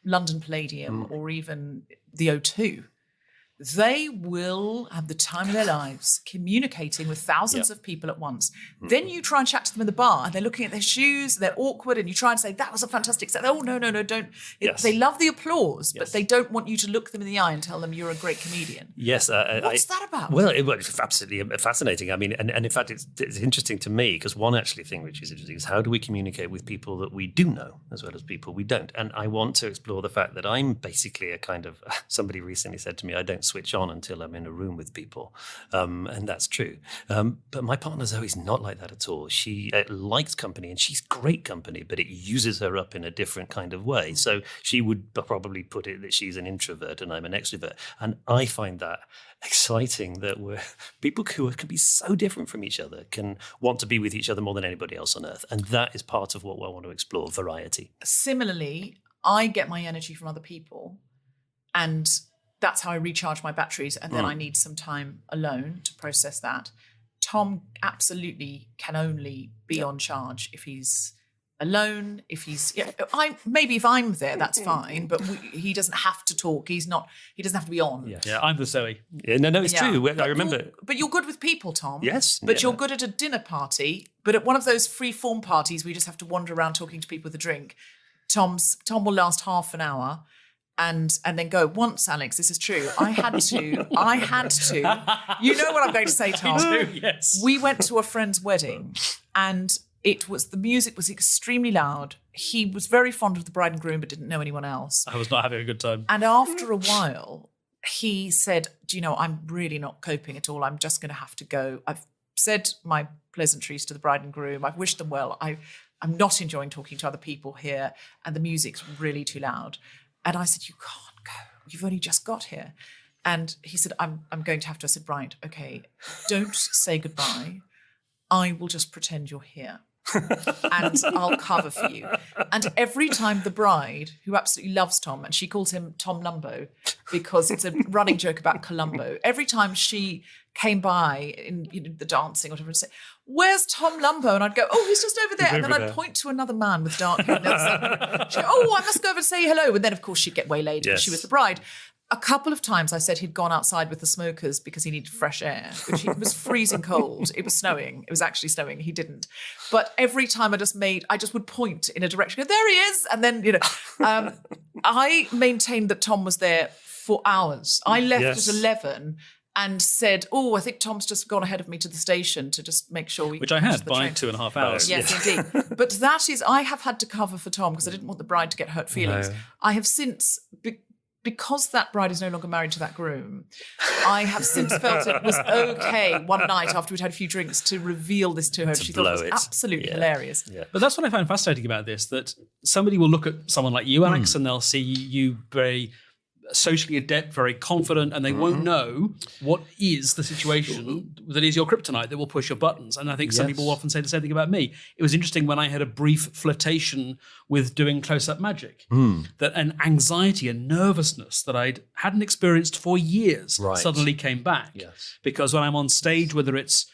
London Palladium or even the O2, they will have the time of their lives communicating with thousands of people at once. Then you try and chat to them in the bar and they're looking at their shoes, they're awkward, and you try and say, that was a fantastic set. Oh, no, don't. They love the applause, but they don't want you to look them in the eye and tell them you're a great comedian. Yes. What's that about? Well, it's absolutely fascinating. I mean, and in fact, it's interesting to me, because one actually thing which is interesting is how do we communicate with people that we do know as well as people we don't? And I want to explore the fact that I'm basically a kind of, somebody recently said to me, I don't switch on until I'm in a room with people. And that's true. But my partner Zoe's not like that at all. She likes company, and she's great company, but it uses her up in a different kind of way. So she would probably put it that she's an introvert and I'm an extrovert. And I find that exciting, that we're people who can be so different from each other can want to be with each other more than anybody else on earth. And that is part of what I want to explore, variety. Similarly, I get my energy from other people, and that's how I recharge my batteries, and then I need some time alone to process that. Tom absolutely can only be on charge if he's alone. If he's, maybe if I'm there, that's fine. But he doesn't have to talk. He doesn't have to be on. Yeah, I'm the Zoe. Yeah, no, it's true. I remember. But you're good with people, Tom. Yes. But you're good at a dinner party. But at one of those free form parties where you just have to wander around talking to people with a drink, Tom will last half an hour. And then go, once, Alex, this is true. I had to. You know what I'm going to say, Tom? I do, yes. We went to a friend's wedding, and the music was extremely loud. He was very fond of the bride and groom, but didn't know anyone else. I was not having a good time. And after a while, he said, do you know, I'm really not coping at all. I'm just going to have to go. I've said my pleasantries to the bride and groom. I've wished them well. I'm not enjoying talking to other people here, and the music's really too loud. And I said, you can't go. You've only just got here. And he said, I'm going to have to. I said, right, okay, don't say goodbye. I will just pretend you're here. And I'll cover for you. And every time the bride, who absolutely loves Tom, and she calls him Tom Lumbo because it's a running joke about Columbo, every time she came by in the dancing or whatever, and say, where's Tom Lumbo? And I'd go, oh, he's just over there. And then I'd point to another man with dark hair. She'd go, oh, I must go over and say hello. And then, of course, she'd get waylaid because she was the bride. A couple of times I said he'd gone outside with the smokers because he needed fresh air, which it was freezing cold. It was snowing. It was actually snowing. He didn't. But every time I just would point in a direction, go, there he is. And then, I maintained that Tom was there for hours. I left at 11 and said, oh, I think Tom's just gone ahead of me to the station to just make sure we... Which I had by 2.5 hours. Yes, indeed. But that is, I have had to cover for Tom because I didn't want the bride to get hurt feelings. No. I have since... Because that bride is no longer married to that groom, I have since felt it was okay one night after we'd had a few drinks to reveal this to her. She thought it was absolutely hilarious. Yeah. But that's what I find fascinating about this, that somebody will look at someone like you, Alex, and they'll see you very socially adept, very confident, and they won't know what is the situation that is your kryptonite that will push your buttons. And I think some people often say the same thing about me. It was interesting when I had a brief flirtation with doing close-up magic, that an anxiety and nervousness that I hadn't experienced for years suddenly came back. Yes. Because when I'm on stage, whether it's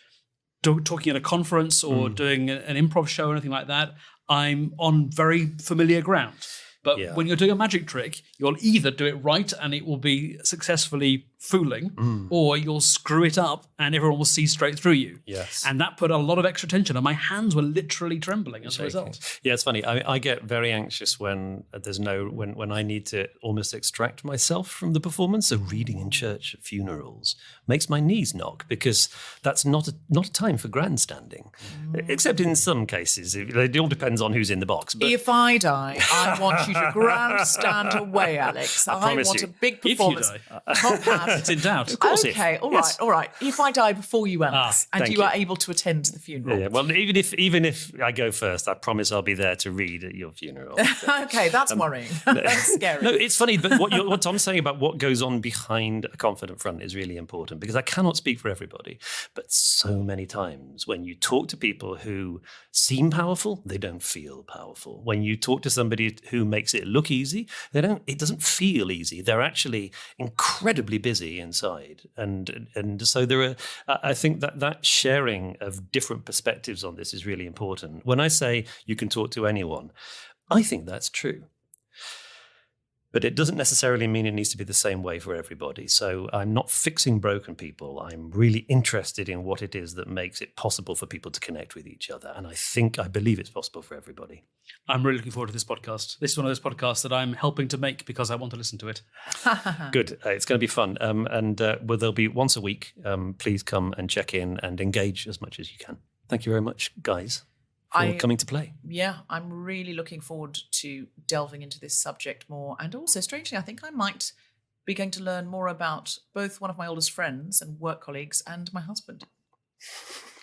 talking at a conference or doing an improv show or anything like that, I'm on very familiar ground. But when you're doing a magic trick, you'll either do it right and it will be successfully fooling, or you'll screw it up and everyone will see straight through you. Yes. And that put a lot of extra tension, and my hands were literally trembling as a result. Yeah, it's funny. I get very anxious when when I need to almost extract myself from the performance. So reading in church at funerals makes my knees knock, because that's not a time for grandstanding, except in some cases. It all depends on who's in the box. But if I die, I want you to grandstand away, Alex. I want a big performance. If you die. Top hat. It's in doubt. Of course. Okay, all right. If I die before you, Alex, and you are able to attend the funeral. Yeah, well, even if I go first, I promise I'll be there to read at your funeral. Okay, that's worrying. That's scary. No, it's funny, but what Tom's saying about what goes on behind a confident front is really important, because I cannot speak for everybody, but so many times when you talk to people who seem powerful, they don't feel powerful. When you talk to somebody who makes it look easy, it doesn't feel easy. They're actually incredibly busy inside, and so there are. I think that sharing of different perspectives on this is really important. When I say you can talk to anyone, I think that's true. But it doesn't necessarily mean it needs to be the same way for everybody. So I'm not fixing broken people. I'm really interested in what it is that makes it possible for people to connect with each other. And I believe it's possible for everybody. I'm really looking forward to this podcast. This is one of those podcasts that I'm helping to make because I want to listen to it. Good. It's going to be fun. There'll be once a week. Please come and check in and engage as much as you can. Thank you very much, guys, for coming to play. Yeah, I'm really looking forward to delving into this subject more. And also, strangely, I think I might be going to learn more about both one of my oldest friends and work colleagues and my husband,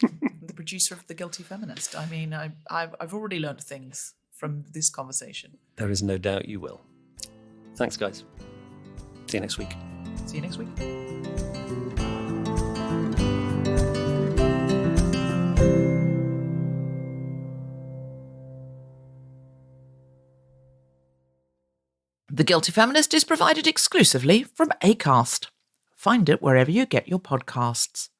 the producer of The Guilty Feminist. I mean, I've already learned things from this conversation. There is no doubt you will. Thanks, guys. See you next week. See you next week. The Guilty Feminist is provided exclusively from Acast. Find it wherever you get your podcasts.